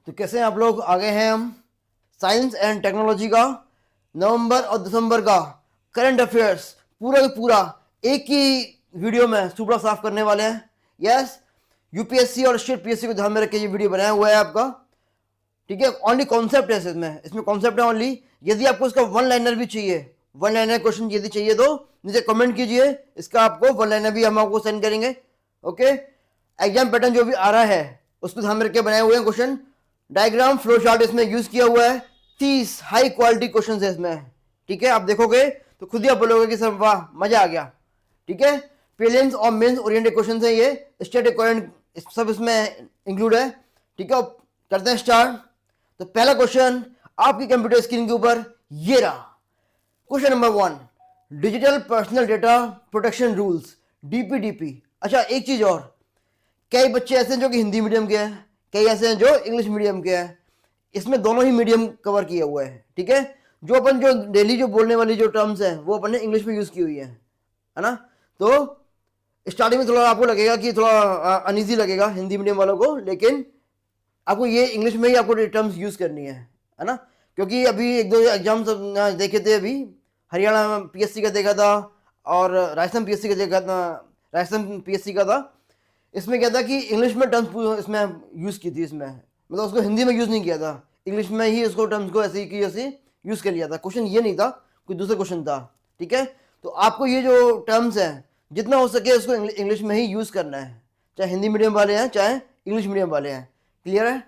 तो कैसे हैं आप लोग? आ गए हैं हम साइंस एंड टेक्नोलॉजी का नवंबर और दिसंबर का करंट अफेयर्स पूरा का पूरा एक ही वीडियो में सुपड़ा साफ करने वाले हैं। यस, यूपीएससी और स्टेट पीएससी को ध्यान में रख के ये वीडियो बनाया हुआ है आपका। ठीक है, ओनली कॉन्सेप्ट है इसमें कॉन्सेप्ट है ओनली। यदि आपको इसका वन लाइनर भी चाहिए, वन लाइनर क्वेश्चन यदि चाहिए तो नीचे कमेंट कीजिए, इसका आपको वन लाइनर भी हम आपको सेंड करेंगे। ओके, एग्जाम पैटर्न जो भी आ रहा है उसको ध्यान में रख के बनाए हुए हैं क्वेश्चन। डायग्राम फ्लो चार्ट इसमें यूज किया हुआ है। 30 हाई क्वालिटी क्वेश्चन है इसमें। ठीक है, आप देखोगे तो खुद ही आप बोलोगे कि सर वाह मजा आ गया। ठीक है, प्रीलिम्स और मेंस ओरिएंटेड क्वेश्चन है, ये स्टैटिक करंट सब इसमें इंक्लूड है। ठीक है, करते हैं स्टार्ट। तो पहला क्वेश्चन आपकी कंप्यूटर स्क्रीन के ऊपर ये रहा। Question number 1, digital personal data protection rules, DPDP. अच्छा, एक चीज और, कई बच्चे ऐसे हैं जो कि हिंदी मीडियम के हैं, कई ऐसे हैं जो इंग्लिश मीडियम के हैं। इसमें दोनों ही मीडियम कवर किए हुए हैं। ठीक है, जो अपन जो डेली जो बोलने वाली जो टर्म्स हैं वो अपन ने इंग्लिश में यूज की हुई है ना। तो स्टार्टिंग में थोड़ा आपको लगेगा कि थोड़ा अनईजी लगेगा हिंदी मीडियम वालों को, लेकिन आपको ये इंग्लिश में ही आपको टर्म्स यूज करनी है ना। क्योंकि अभी एक दो एग्जाम्स देखे थे, अभी हरियाणा पीएससी का देखा था और राजस्थान पीएससी का देखा था। राजस्थान पीएससी का था, इसमें क्या था कि इंग्लिश में टर्म्स इसमें यूज़ की थी, इसमें मतलब उसको हिंदी में यूज़ नहीं किया था, इंग्लिश में ही उसको टर्म्स को ऐसे ही की ऐसे यूज़ कर लिया था। क्वेश्चन ये नहीं था, कोई दूसरा क्वेश्चन था। ठीक है, तो आपको ये जो टर्म्स हैं जितना हो सके उसको इंग्लिश में ही यूज़ करना है, चाहे हिंदी मीडियम वाले हैं चाहे इंग्लिश मीडियम वाले हैं। क्लियर है?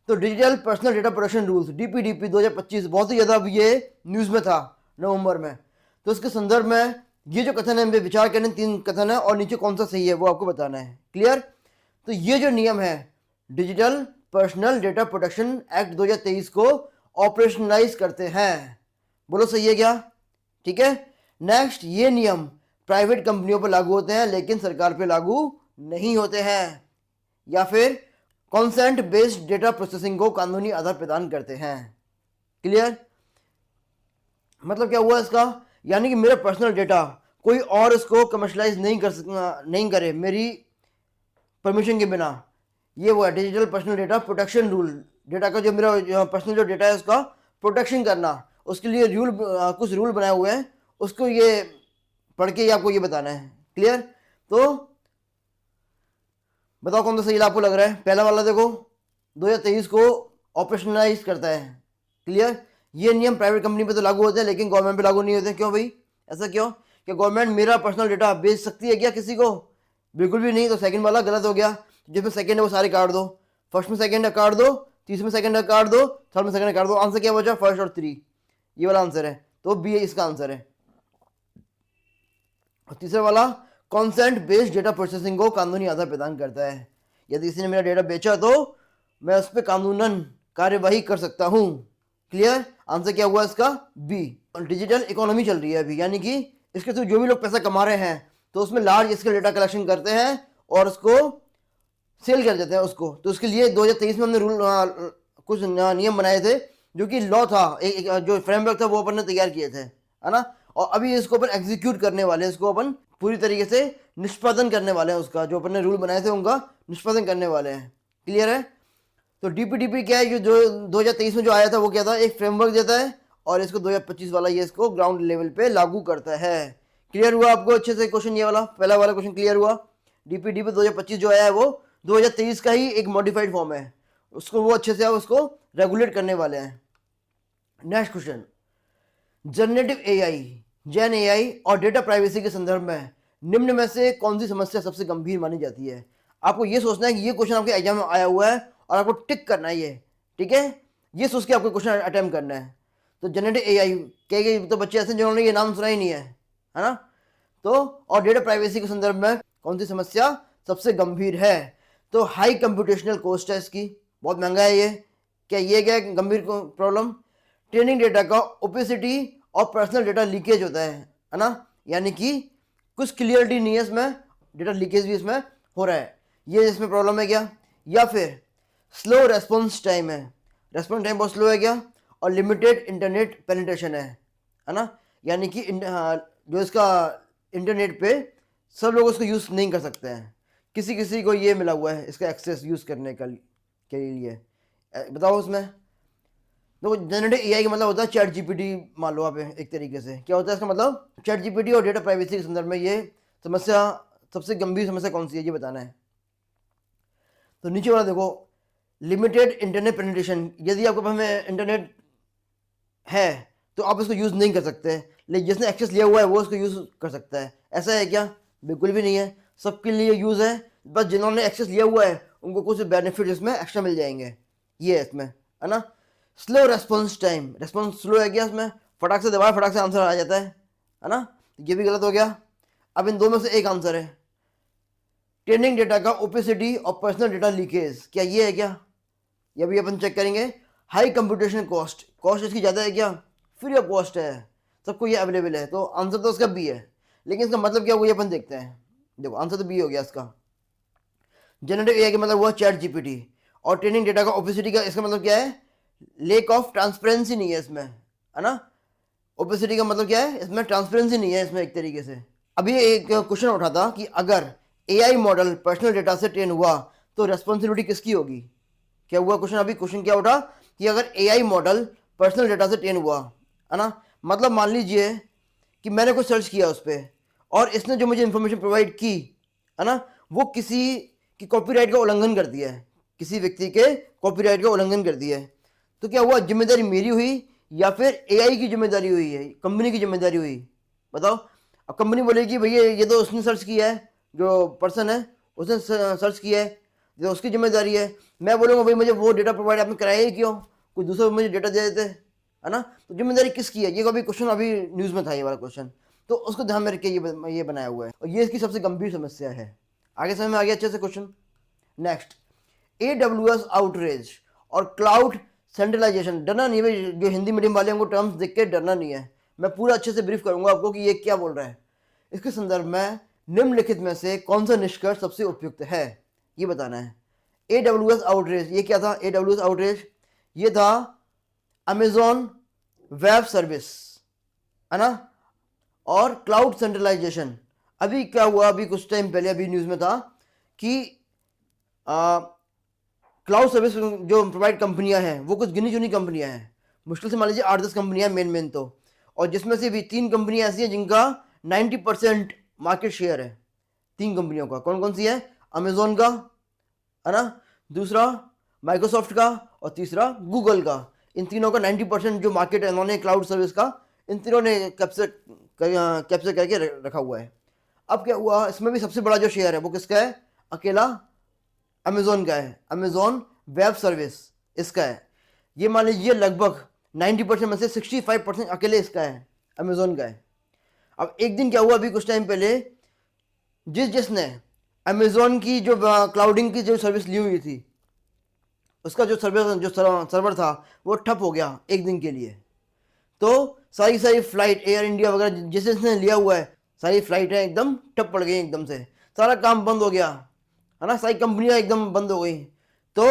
तो digital personal data protection rules DPDP 2025 बहुत ही ज़्यादा अब ये न्यूज़ में था नवंबर में। तो इसके संदर्भ में ये जो कथन है इन पे विचार करने, 3 कथन है और नीचे कौन सा सही है वो आपको बताना है। क्लियर? तो ये जो नियम है digital personal data protection act 2023 को ऑपरेशनलाइज करते हैं। बोलो सही है क्या? ठीक है, नेक्स्ट, ये नियम प्राइवेट कंपनियों पर लागू होते हैं लेकिन सरकार पे लागू नहीं होते हैं, या फिर कॉन्सेंट बेस्ड डेटा प्रोसेसिंग को कानूनी आधार प्रदान करते हैं। क्लियर? मतलब क्या हुआ इसका, यानी कि मेरा पर्सनल डेटा कोई और इसको कमर्शलाइज नहीं करे मेरी परमिशन के बिना। ये वो है digital personal data protection rule. Data का जो मेरा पर्सनल जो डेटा है उसका प्रोटेक्शन करना, उसके लिए कुछ रूल बनाए हुए हैं, उसको ये पढ़ के आपको ये बताना है। क्लियर? तो बताओ कौन सा सही आपको लग रहा है। पहला वाला देखो, 2023 को ऑपरेशनलाइज करता है। क्लियर? ये नियम प्राइवेट कंपनी पे तो लागू होते हैं लेकिन गवर्नमेंट पे लागू नहीं होते। क्यों भाई, ऐसा क्यों? क्या गवर्नमेंट मेरा पर्सनल डेटा बेच सकती है क्या किसी को? बिल्कुल भी नहीं। तो सेकंड वाला गलत हो गया, जिसमें सेकंड है वो सारे काट दो। फर्स्ट में सेकंड काट दो, तीसरे में सेकंड काट दो, थर्ड में सेकंड काट दो। आंसर क्या बचा? फर्स्ट और 3, ये वाला आंसर है। तो बी इसका आंसर है। और तीसरा वाला कॉन्सेंट बेस्ड डेटा प्रोसेसिंग को कानूनी आधार प्रदान करता है। यदि किसी ने मेरा डेटा बेचा तो मैं उस पर कानूनन कार्यवाही कर सकता हूँ। क्लियर? आंसर क्या हुआ इसका? बी। डिजिटल इकोनॉमी चल रही है अभी, यानी कि इसके थ्रू जो भी लोग पैसा कमा रहे हैं तो उसमें लार्ज स्केल डेटा कलेक्शन करते हैं और उसको सेल कर देते हैं उसको। तो उसके लिए 2023 में हमने कुछ नियम बनाए थे, जो कि लॉ था, एक जो फ्रेमवर्क था वो अपन ने तैयार किए थे, है ना। और अभी इसको अपन एग्जीक्यूट करने वाले हैं, इसको अपन पूरी तरीके से निष्पादन करने वाले हैं, उसका जो अपन ने रूल बनाए थे उनका निष्पादन करने वाले हैं। क्लियर है? तो डीपीडीपी क्या है, जो 2023 में जो आया था वो क्या था, एक फ्रेमवर्क देता है और इसको 2025 वाला ये इसको ग्राउंड लेवल पे लागू करता है। क्लियर हुआ आपको अच्छे से क्वेश्चन? ये वाला पहला वाला क्वेश्चन क्लियर हुआ। डीपीडीपी 2025 जो आया है वो 2023 का ही एक मॉडिफाइड फॉर्म है, उसको वो अच्छे से आप उसको रेगुलेट करने वाले हैं। नेक्स्ट क्वेश्चन, जनरेटिव एआई, जेन एआई और डेटा प्राइवेसी के संदर्भ में निम्न में से कौन सी समस्या सबसे गंभीर मानी जाती है? आपको ये सोचना है कि ये क्वेश्चन आपके एग्जाम में आया हुआ है और आपको टिक करना है ये। ठीक है, ये सोच के आपको क्वेश्चन अटेम्प्ट करना है। तो जनरेटिव एआई, कई तो बच्चे ऐसे जिन्होंने ये नाम सुना ही नहीं है ना। तो और डेटा प्राइवेसी के संदर्भ में कौन सी समस्या सबसे गंभीर है? तो हाई कंप्यूटेशनल कॉस्ट है इसकी, बहुत महंगा है ये। क्या ये क्या गंभीर प्रॉब्लम? ट्रेनिंग डेटा का ओपेसिटी और पर्सनल डेटा लीकेज होता है ना, यानी कि कुछ क्लियरिटी नहीं है इसमें, डेटा लीकेज भी इसमें हो रहा है, ये इसमें प्रॉब्लम है क्या? या फिर स्लो रेस्पॉन्स टाइम है, रेस्पॉन्स टाइम बहुत स्लो है क्या? और लिमिटेड इंटरनेट पेनिट्रेशन है ना, यानी कि जो इसका इंटरनेट पे सब लोग उसको यूज़ नहीं कर सकते हैं, किसी किसी को ये मिला हुआ है इसका एक्सेस यूज़ करने के लिए। बताओ उसमें। देखो जनरेटिव एआई का मतलब होता है चैट जीपीटी, मान लो आप एक तरीके से। क्या होता है इसका मतलब? चैट जीपीटी और डेटा प्राइवेसी के संदर्भ में ये समस्या, सबसे गंभीर समस्या कौन सी है ये बताना है। तो नीचे वाला देखो, लिमिटेड इंटरनेट पेनिट्रेशन। यदि आपके पास में इंटरनेट है तो आप इसको यूज़ नहीं कर सकते, लेकिन जिसने एक्सेस लिया हुआ है वो इसको यूज़ कर सकता है। ऐसा है क्या? बिल्कुल भी नहीं है। सबके लिए यूज़ है, बस जिन्होंने एक्सेस लिया हुआ है उनको कुछ बेनिफिट इसमें एक्स्ट्रा मिल जाएंगे, ये है इसमें, है ना। Slow response time, response slow है क्या इसमें? फटाक से दबाए फटाक से आंसर आ जाता है ना। ये भी गलत हो गया। अब इन दो में से एक आंसर है, ट्रेनिंग डेटा का ओपेसिटी और पर्सनल डेटा लीकेज। क्या ये है क्या? ये भी अपन चेक करेंगे। हाई कंप्यूटेशन कॉस्ट, कॉस्ट इसकी ज़्यादा है क्या? फ्री ऑफ कॉस्ट है, सबको ये अवेलेबल है, तो आंसर तो उसका बी है। लेकिन इसका मतलब क्या हुआ ये अपन देखते हैं। देखो आंसर तो बी हो गया इसका। जनरेटिव एआई का मतलब हुआ चैट जीपीटी, और ट्रेनिंग डेटा का ओपेसिटी का इसका मतलब क्या है? लेक ऑफ ट्रांसपेरेंसी नहीं है इसमें, है ना। ओपेसिटी का मतलब क्या है? इसमें ट्रांसपेरेंसी नहीं है इसमें एक तरीके से। अभी एक क्वेश्चन उठा था कि अगर एआई मॉडल पर्सनल डेटा से ट्रेन हुआ तो रेस्पॉन्सिबिलिटी किसकी होगी। क्या हुआ क्वेश्चन? अभी क्वेश्चन क्या उठा कि अगर एआई मॉडल पर्सनल डेटा से ट्रेन हुआ, है ना, मतलब मान लीजिए कि मैंने कुछ सर्च किया उस पर और इसने जो मुझे इंफॉर्मेशन प्रोवाइड की, है ना, वो किसी की कॉपीराइट का उल्लंघन कर दिया है, किसी व्यक्ति के कॉपीराइट का उल्लंघन कर दिया है। तो क्या हुआ, जिम्मेदारी मेरी हुई या फिर एआई की जिम्मेदारी हुई है, कंपनी की जिम्मेदारी हुई? बताओ। अब कंपनी बोलेगी भैया ये तो उसने सर्च किया है, जो पर्सन है उसने सर्च किया है, जो उसकी जिम्मेदारी है। मैं बोलूँगा भाई मुझे वो डेटा प्रोवाइड आपने कराया ही क्यों, कोई दूसरा मुझे डेटा दे देते, है ना। तो जिम्मेदारी किसकी है? ये कभी क्वेश्चन अभी न्यूज़ में था ये वाला क्वेश्चन, तो उसको ध्यान में रख के ये बनाया हुआ है, और ये इसकी सबसे गंभीर समस्या है। आगे समझ में आ गया अच्छे से क्वेश्चन। नेक्स्ट, AWS आउटरेज और क्लाउड सेंट्रलाइजेशन। डरना नहीं है भाई, जो हिंदी मीडियम वाले हैं उनको टर्म्स देख के डरना नहीं है, मैं पूरा अच्छे से ब्रीफ करूंगा आपको कि ये क्या बोल रहा है। इसके संदर्भ में निम्नलिखित में से कौन सा निष्कर्ष सबसे उपयुक्त है ये बताना है। AWS आउटरेज, ये क्या था? AWS आउटरेज ये था अमेजॉन वेब सर्विस, है ना, और क्लाउड सेंट्रलाइजेशन। अभी क्या हुआ, अभी कुछ टाइम पहले अभी न्यूज़ में था कि क्लाउड सर्विस जो प्रोवाइड कंपनियां हैं वो कुछ गिनी चुनी कंपनियां हैं, मुश्किल से मान लीजिए 8-10 कंपनियां मेन तो, और जिसमें से भी 3 कंपनियां ऐसी हैं जिनका 90% मार्केट शेयर है। 3 कंपनियों का कौन कौन सी है? अमेजोन का, है ना, दूसरा माइक्रोसॉफ्ट का, और तीसरा गूगल का। इन तीनों का 90% जो मार्केट है इन्होंने क्लाउड सर्विस का, इन तीनों ने कैप्चर करके रखा हुआ है। अब क्या हुआ, इसमें भी सबसे बड़ा जो शेयर है वो किसका है? अकेला अमेजोन का है, अमेजोन वेब सर्विस इसका है। ये मान लीजिए लगभग 90% में से 65% अकेले इसका है, अमेजोन का है। अब एक दिन क्या हुआ, अभी कुछ टाइम पहले जिसने अमेजोन की जो क्लाउडिंग की जो सर्विस ली हुई थी, उसका जो सर्वर था वो ठप हो गया एक दिन के लिए। तो सारी फ्लाइट एयर इंडिया वगैरह जिसने लिया हुआ है, सारी फ्लाइटें एकदम ठप पड़ गई, एकदम से सारा काम बंद हो गया, है ना, सारी कंपनियां एकदम बंद हो गई। तो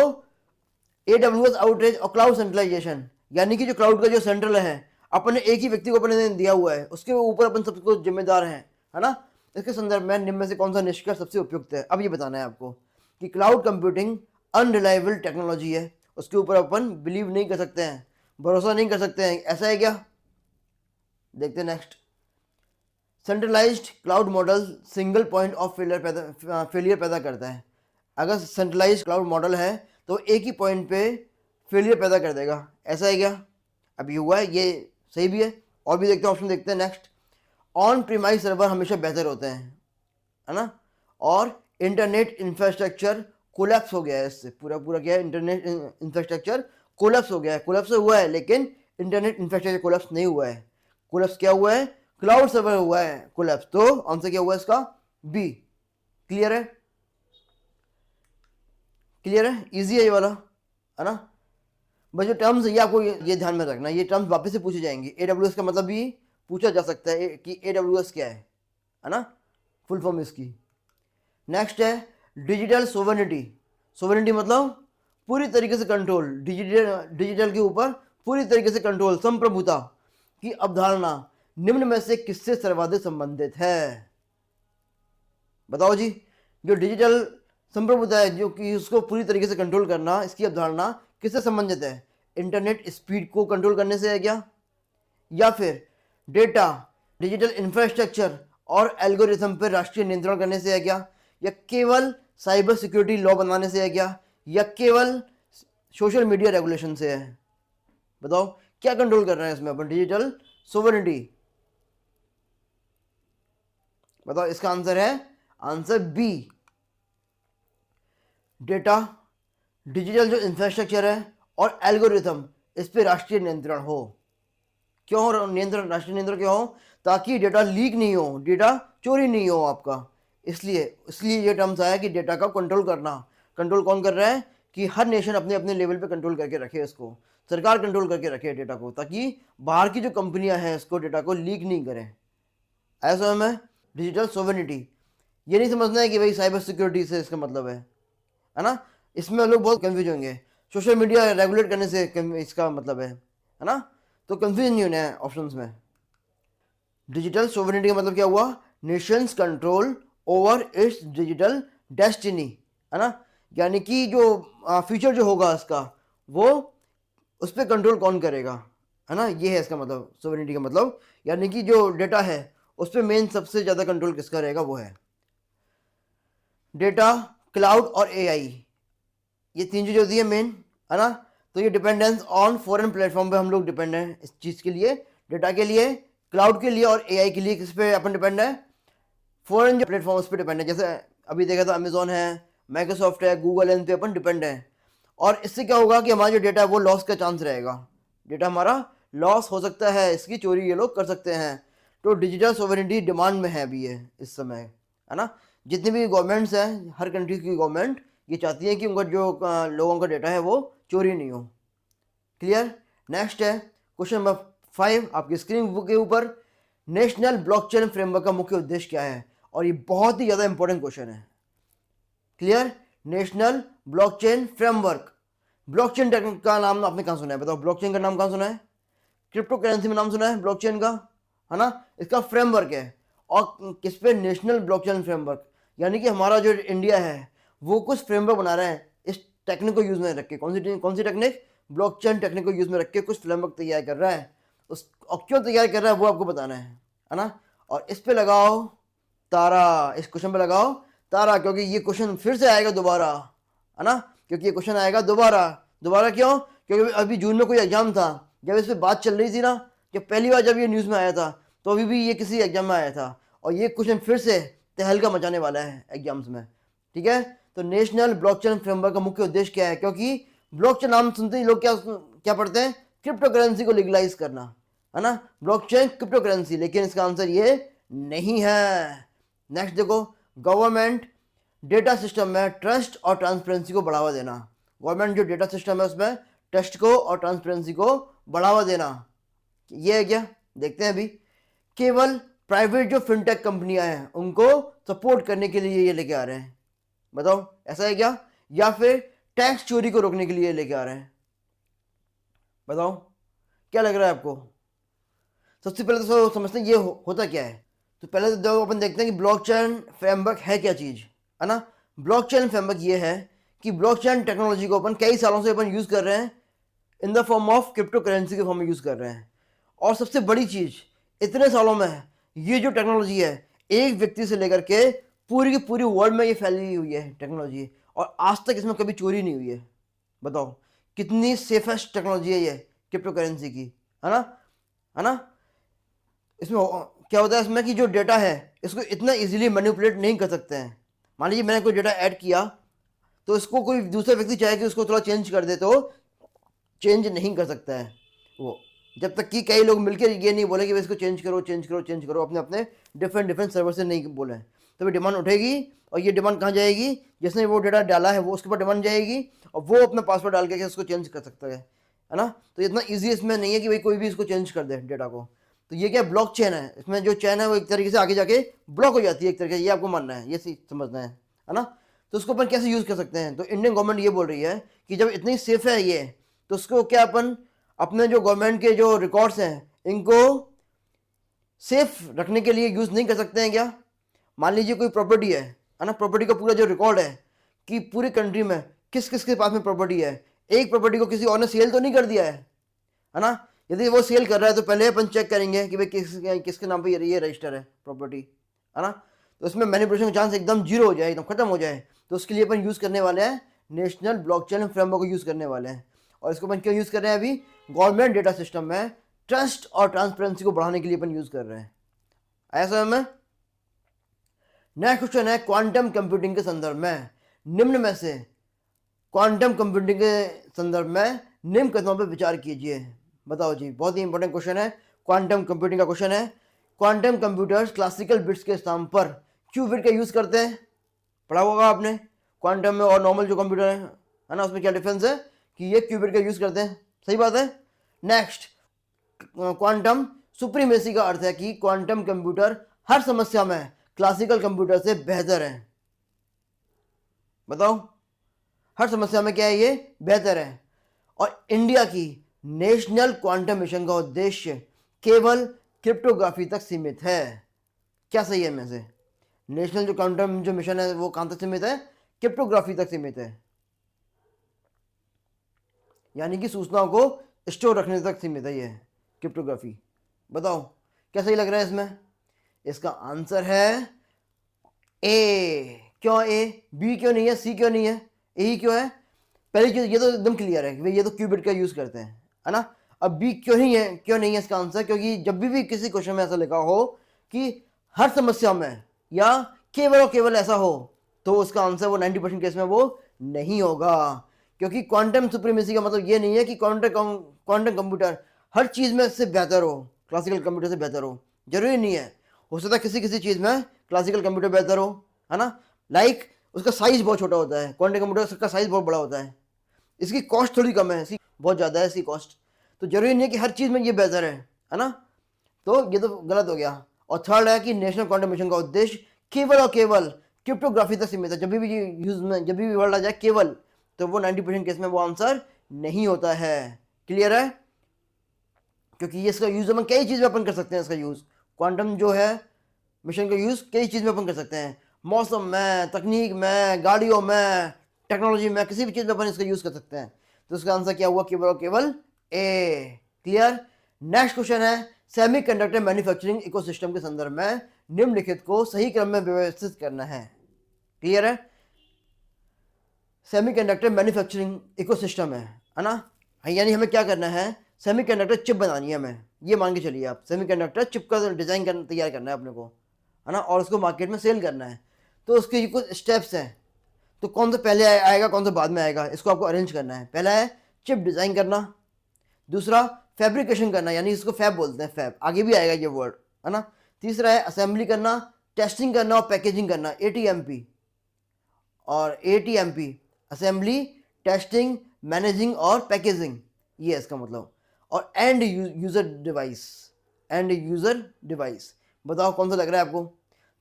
AWS आउटरेज और क्लाउड सेंट्रलाइजेशन, यानी कि जो क्लाउड का जो सेंट्रल है अपने एक ही व्यक्ति को अपने दिया हुआ है, उसके ऊपर अपन सबको जिम्मेदार हैं, है ना। इसके संदर्भ में निम्न में से कौन सा निष्कर्ष सबसे उपयुक्त है? अब ये बताना है आपको कि क्लाउड कंप्यूटिंग अनरिलायबल टेक्नोलॉजी है, उसके ऊपर अपन बिलीव नहीं कर सकते हैं, भरोसा नहीं कर सकते हैं। ऐसा है क्या? देखते हैं next. Centralised cloud model single point of failure पैदा करता है। अगर सेंट्रलाइज्ड क्लाउड मॉडल है तो एक ही पॉइंट पे फेलियर पैदा कर देगा, ऐसा है क्या? अब ये हुआ है, ये सही भी है। और भी देखते हैं, ऑप्शन देखते हैं नेक्स्ट। ऑन प्रीमाइस सर्वर हमेशा बेहतर होते हैं, है ना, और इंटरनेट इंफ्रास्ट्रक्चर कोलैप्स हो गया है इससे, पूरा क्या है, इंटरनेट इंफ्रास्ट्रक्चर कोलैप्स हो गया है। कोलैप्स हुआ है लेकिन इंटरनेट इंफ्रास्ट्रक्चर कोलैप्स नहीं हुआ है। कोलैप्स क्या हुआ है? क्लाउड सर्वर हुआ है कोलैप्स। तो आंसर क्या हुआ इसका? बी। क्लियर है? क्लियर है, इजी है ये वाला, है ना। बस जो टर्म्स ये आपको ये ध्यान में रखना, ये टर्म्स वापस से पूछे जाएंगे। AWS का मतलब भी पूछा जा सकता है कि AWS क्या है ना, फुल फॉर्म इसकी। नेक्स्ट है डिजिटल सोवरेनिटी। सोवरेनिटी मतलब पूरी तरीके से कंट्रोल, डिजिटल के ऊपर पूरी तरीके से कंट्रोल, संप्रभुता की अवधारणा निम्न में से किससे सर्वाधिक संबंधित है? बताओ जी। जो डिजिटल संप्रभुता है, जो कि उसको पूरी तरीके से कंट्रोल करना, इसकी अवधारणा किससे संबंधित है? इंटरनेट स्पीड को कंट्रोल करने से है क्या? या फिर डेटा, डिजिटल इंफ्रास्ट्रक्चर और एल्गोरिथम पर राष्ट्रीय नियंत्रण करने से है क्या? या केवल साइबर सिक्योरिटी लॉ बनाने से है क्या? या केवल सोशल मीडिया रेगुलेशन से है? बताओ क्या कंट्रोल कर रहे हैं इसमें अपन? Digital sovereignty. बताओ इसका आंसर है आंसर बी, डेटा, डिजिटल जो इंफ्रास्ट्रक्चर है और एल्गोरिथम, इस पे राष्ट्रीय नियंत्रण हो। क्यों हो नियंत्रण? राष्ट्रीय नियंत्रण क्यों हो? ताकि डेटा लीक नहीं हो, डेटा चोरी नहीं हो आपका। इसलिए इसलिए ये टर्म्स आया कि डेटा का कंट्रोल करना। कंट्रोल कौन कर रहा है? कि हर नेशन अपने अपने लेवल पे कंट्रोल करके रखे इसको, सरकार कंट्रोल करके रखे डेटा को, ताकि बाहर की जो कंपनियां हैं इसको डेटा को लीक नहीं करें। ऐसा में डिजिटल सोवरेनिटी, ये नहीं समझना है कि भाई साइबर सिक्योरिटी से इसका मतलब है ना? इसमें लोग बहुत कंफ्यूज होंगे। सोशल मीडिया रेगुलेट करने से इसका मतलब है ना? तो कंफ्यूज नहीं होना है ऑप्शंस में। डिजिटल सोवरेनिटी का मतलब क्या हुआ? Nations control over it's digital destiny, है ना? यानी कि जो फ्यूचर जो होगा इसका, वो उस पर कंट्रोल कौन करेगा, है ना? ये है इसका मतलब सोवरेनिटी का मतलब। यानी कि जो डेटा है उस पर मेन सबसे ज़्यादा कंट्रोल किसका रहेगा? वो है डेटा, क्लाउड और एआई। ये तीन चीज़ होती है मेन, है ना? तो ये डिपेंडेंस ऑन फॉरेन प्लेटफॉर्म पे हम लोग डिपेंड हैं इस चीज़ के लिए, डेटा के लिए, क्लाउड के लिए और एआई के लिए। किस पे अपन डिपेंड है? फॉरेन जो प्लेटफॉर्म्स पे डिपेंड है। जैसे अभी देखा तो अमेजोन है, माइक्रोसॉफ्ट है, गूगल है, इन पे अपन डिपेंड है। और इससे क्या होगा कि हमारा जो डेटा है वो लॉस का चांस रहेगा, डेटा हमारा लॉस हो सकता है, इसकी चोरी ये लोग कर सकते हैं। तो डिजिटल सोवरेनिटी डिमांड में है अभी ये इस समय, है ना? जितनी भी गवर्नमेंट्स हैं, हर कंट्री की गवर्नमेंट ये चाहती है कि उनका जो लोगों का डेटा है वो चोरी नहीं हो। क्लियर? नेक्स्ट है क्वेश्चन नंबर 5 आपकी स्क्रीन के ऊपर। नेशनल ब्लॉकचेन फ्रेमवर्क का मुख्य उद्देश्य क्या है? और ये बहुत ही ज़्यादा इंपॉर्टेंट क्वेश्चन है। Clear? National blockchain framework. Blockchain का नाम आपने कहाँ सुना है? बताओ, ब्लॉकचेन का नाम कहाँ सुना है? क्रिप्टो करेंसी में नाम सुना है ब्लॉकचेन का, है ना? इसका फ्रेमवर्क है। और किस पे? National blockchain framework. यानी कि हमारा जो इंडिया है वो कुछ फ्रेमवर्क बना रहा है इस टेक्निक को यूज में रख के। कौन सी टेक्निक? ब्लॉकचेन टेक्निक को यूज में रख के कुछ फ्रेमवर्क तैयार कर रहा है। उस और क्यों तैयार कर रहा है वो आपको बताना है ना? और इस पे लगाओ तारा, इस क्वेश्चन पे लगाओ तारा, क्योंकि ये क्वेश्चन फिर से आएगा दोबारा, है ना? क्योंकि ये क्वेश्चन आएगा दोबारा। दोबारा क्यों? क्योंकि अभी जून में कोई एग्जाम था, जब इस पर बात चल रही थी ना, जब पहली बार जब ये न्यूज़ में आया था, तो अभी भी ये किसी एग्जाम में आया था, और ये क्वेश्चन फिर से तहलका मचाने वाला है एग्जाम्स में। ठीक है? तो नेशनल ब्लॉकचेन फ्रेमवर्क का मुख्य उद्देश्य क्या है? क्योंकि ब्लॉकचेन नाम सुनते ही लोग क्या क्या पढ़ते हैं? क्रिप्टो करेंसी को लीगलाइज करना, है ना? ब्लॉकचेन क्रिप्टो करेंसी, लेकिन इसका आंसर ये नहीं है। नेक्स्ट देखो, गवर्नमेंट डेटा सिस्टम में ट्रस्ट और ट्रांसपेरेंसी को बढ़ावा देना। गवर्नमेंट जो डेटा सिस्टम है उसमें ट्रस्ट को और ट्रांसपेरेंसी को बढ़ावा देना, ये है क्या? देखते हैं अभी। केवल प्राइवेट जो फिनटेक कंपनियां हैं उनको सपोर्ट करने के लिए ये लेके आ रहे हैं। बताओ ऐसा है क्या? या फिर टैक्स चोरी को रोकने के लिए लेके आ रहे हैं? बताओ क्या लग रहा है आपको? सबसे पहले तो समझते हैं ये होता क्या है। तो पहले तो अपन देखते हैं कि ब्लॉकचेन फ्रेमवर्क है क्या चीज़, है ना? ब्लॉकचेन फ्रेमवर्क ये है कि ब्लॉकचेन टेक्नोलॉजी को अपन कई सालों से अपन यूज़ कर रहे हैं, in the form of crypto currency के फॉर्म में यूज़ कर रहे हैं। और सबसे बड़ी चीज़ इतने सालों में ये जो टेक्नोलॉजी है, एक व्यक्ति से लेकर के पूरी की पूरी वर्ल्ड में ये फैली हुई है टेक्नोलॉजी, और आज तक इसमें कभी चोरी नहीं हुई है। बताओ कितनी सेफेस्ट टेक्नोलॉजी है ये क्रिप्टो करेंसी की, है ना? है ना? इसमें क्या होता है इसमें कि जो डेटा है इसको इतना इजीली मैनिपुलेट नहीं कर सकते हैं। मान लीजिए मैंने कोई डेटा ऐड किया, तो इसको कोई दूसरा व्यक्ति चाहे कि उसको थोड़ा चेंज कर दे तो चेंज नहीं कर सकता है वो, जब तक कि कई लोग मिलकर ये नहीं बोले कि भाई इसको चेंज करो चेंज करो चेंज करो, अपने अपने डिफरेंट सर्वर से नहीं बोले, तो भी डिमांड उठेगी। और ये डिमांड कहाँ जाएगी? जिसने वो डेटा डाला है वो उसके ऊपर डिमांड जाएगी, और वो अपना पासवर्ड डाल के उसको चेंज कर सकता है ना? तो इतना ईजी इसमें नहीं है कि भाई कोई भी इसको चेंज कर दे डेटा को। तो ये क्या ब्लॉक चेन है, इसमें जो चेन है वो एक तरीके से आगे जाके ब्लॉक हो जाती है एक तरीके से, ये आपको मानना है, ये समझना है ना? तो उसको अपन कैसे यूज़ कर सकते हैं? तो इंडियन गवर्नमेंट ये बोल रही है कि जब इतनी सेफ है ये, तो उसको क्या अपन अपने जो गवर्नमेंट के जो रिकॉर्ड्स हैं इनको सेफ रखने के लिए यूज़ नहीं कर सकते हैं क्या? मान लीजिए कोई प्रॉपर्टी है ना? प्रॉपर्टी का पूरा जो रिकॉर्ड है कि पूरी कंट्री में किस किस के पास में प्रॉपर्टी है, एक प्रॉपर्टी को किसी और ने सेल तो नहीं कर दिया है ना। यदि वो सेल कर रहा है तो पहले अपन चेक करेंगे कि भाई किसके नाम पे ये रजिस्टर है प्रॉपर्टी, है ना। तो इसमें मैनिपुलेशन का चांस एकदम जीरो हो जाए, एकदम खत्म हो जाए। तो उसके लिए अपन यूज़ करने वाले हैं नेशनल ब्लॉकचेन फ्रेमवर्क को यूज़ करने वाले हैं। और इसको अपन क्यों यूज़ कर रहे हैं? अभी गवर्नमेंट डेटा सिस्टम में ट्रस्ट और ट्रांसपेरेंसी को बढ़ाने के लिए अपन यूज़ कर रहे हैं। आया समझ में? नेक्स्ट क्वेश्चन है क्वांटम कंप्यूटिंग के संदर्भ में निम्न में से क्वांटम कंप्यूटिंग के संदर्भ में निम्न कदमों पर विचार कीजिए। बताओ जी, बहुत ही इंपॉर्टेंट क्वेश्चन है, क्वांटम कंप्यूटिंग का क्वेश्चन है। क्वांटम कंप्यूटर्स क्लासिकल बिट्स के स्थान पर क्यूबिट का यूज़ करते हैं। पढ़ा होगा आपने क्वांटम में और नॉर्मल जो कंप्यूटर है ना, उसमें क्या डिफरेंस है कि ये क्यूबिट का यूज़ करते हैं। सही बात है। नेक्स्ट, क्वांटम सुप्रीमेसी का अर्थ है कि क्वांटम कंप्यूटर हर समस्या में क्लासिकल कंप्यूटर से बेहतर है। बताओ, हर समस्या में क्या है? ये बेहतर है। और इंडिया की नेशनल क्वांटम मिशन का उद्देश्य केवल क्रिप्टोग्राफी तक सीमित है। क्या सही है? में से नेशनल जो क्वांटम जो मिशन है वो कहां तक सीमित है? क्रिप्टोग्राफी तक सीमित है, यानी कि सूचनाओं को स्टोर रखने तक सीमित है ये क्रिप्टोग्राफी। बताओ क्या सही लग रहा है इसमें? इसका आंसर है ए। क्यों ए? बी क्यों नहीं है? सी क्यों नहीं है? ए ही क्यों है? पहली चीज ये तो एकदम क्लियर है कि ये तो क्यूबिट का यूज करते हैं, है ना। अब बी क्यों नहीं है? क्यों नहीं है इसका आंसर? क्योंकि जब भी किसी क्वेश्चन में ऐसा लिखा हो कि हर समस्या में या केवल और केवल ऐसा हो, तो उसका आंसर वो 90% केस में वो नहीं होगा। क्योंकि क्वांटम सुप्रीमेसी का मतलब ये नहीं है कि क्वांटम कंप्यूटर हर चीज में इससे बेहतर हो, क्लासिकल कंप्यूटर से बेहतर हो, जरूरी नहीं है। हो सकता है किसी किसी चीज में क्लासिकल कंप्यूटर बेहतर हो, है ना। लाइक उसका साइज बहुत छोटा होता है, क्वांटम कंप्यूटर का साइज बहुत बड़ा होता है, इसकी कॉस्ट थोड़ी कम है, इसकी बहुत ज़्यादा है इसकी कॉस्ट। तो जरूरी नहीं है कि हर चीज़ में ये बेहतर है ना। तो ये तो गलत हो गया। और थर्ड है कि नेशनल क्वांटम मिशन का उद्देश्य केवल और केवल क्रिप्टोग्राफी तक सीमित है। जब भी यूज में जब भी वर्ड आ जाए केवल, तो वो 90% केस में वो आंसर नहीं होता है। क्लियर है? क्योंकि ये इसका यूज हम कई चीज़ में अपन कर सकते हैं। इसका यूज क्वांटम जो है मिशन का यूज कई चीज़ में अपन कर सकते हैं, मौसम में, तकनीक में, गाड़ियों में, टेक्नोलॉजी में, किसी भी चीज़ में अपन इसका यूज़ कर सकते हैं। तो इसका आंसर क्या हुआ? केवल और केवल ए। क्लियर? नेक्स्ट क्वेश्चन है सेमीकंडक्टर मैन्युफैक्चरिंग इकोसिस्टम के संदर्भ में निम्नलिखित को सही क्रम में व्यवस्थित करना है। क्लियर है? सेमीकंडक्टर मैन्युफैक्चरिंग इकोसिस्टम है ना। यानी हमें क्या करना है? सेमीकंडक्टर चिप बनानी है हमें। ये मान के चलिए आप, सेमीकंडक्टर चिप का डिज़ाइन तैयार करना है अपने को, है ना, और उसको मार्केट में सेल करना है। तो उसके कुछ स्टेप्स हैं। तो कौन सा पहले आएगा, कौन सा बाद में आएगा, इसको आपको अरेंज करना है। पहला है चिप डिज़ाइन करना, दूसरा फैब्रिकेशन करना, यानी इसको फैब बोलते हैं, फैब आगे भी आएगा ये वर्ड, है ना। तीसरा है असेंबली करना, टेस्टिंग करना और पैकेजिंग करना, ATMP। और ATMP असेंबली, टेस्टिंग, मैनेजिंग और पैकेजिंग, ये है इसका मतलब। और end user device, end user device. बताओ कौन सा लग रहा है आपको?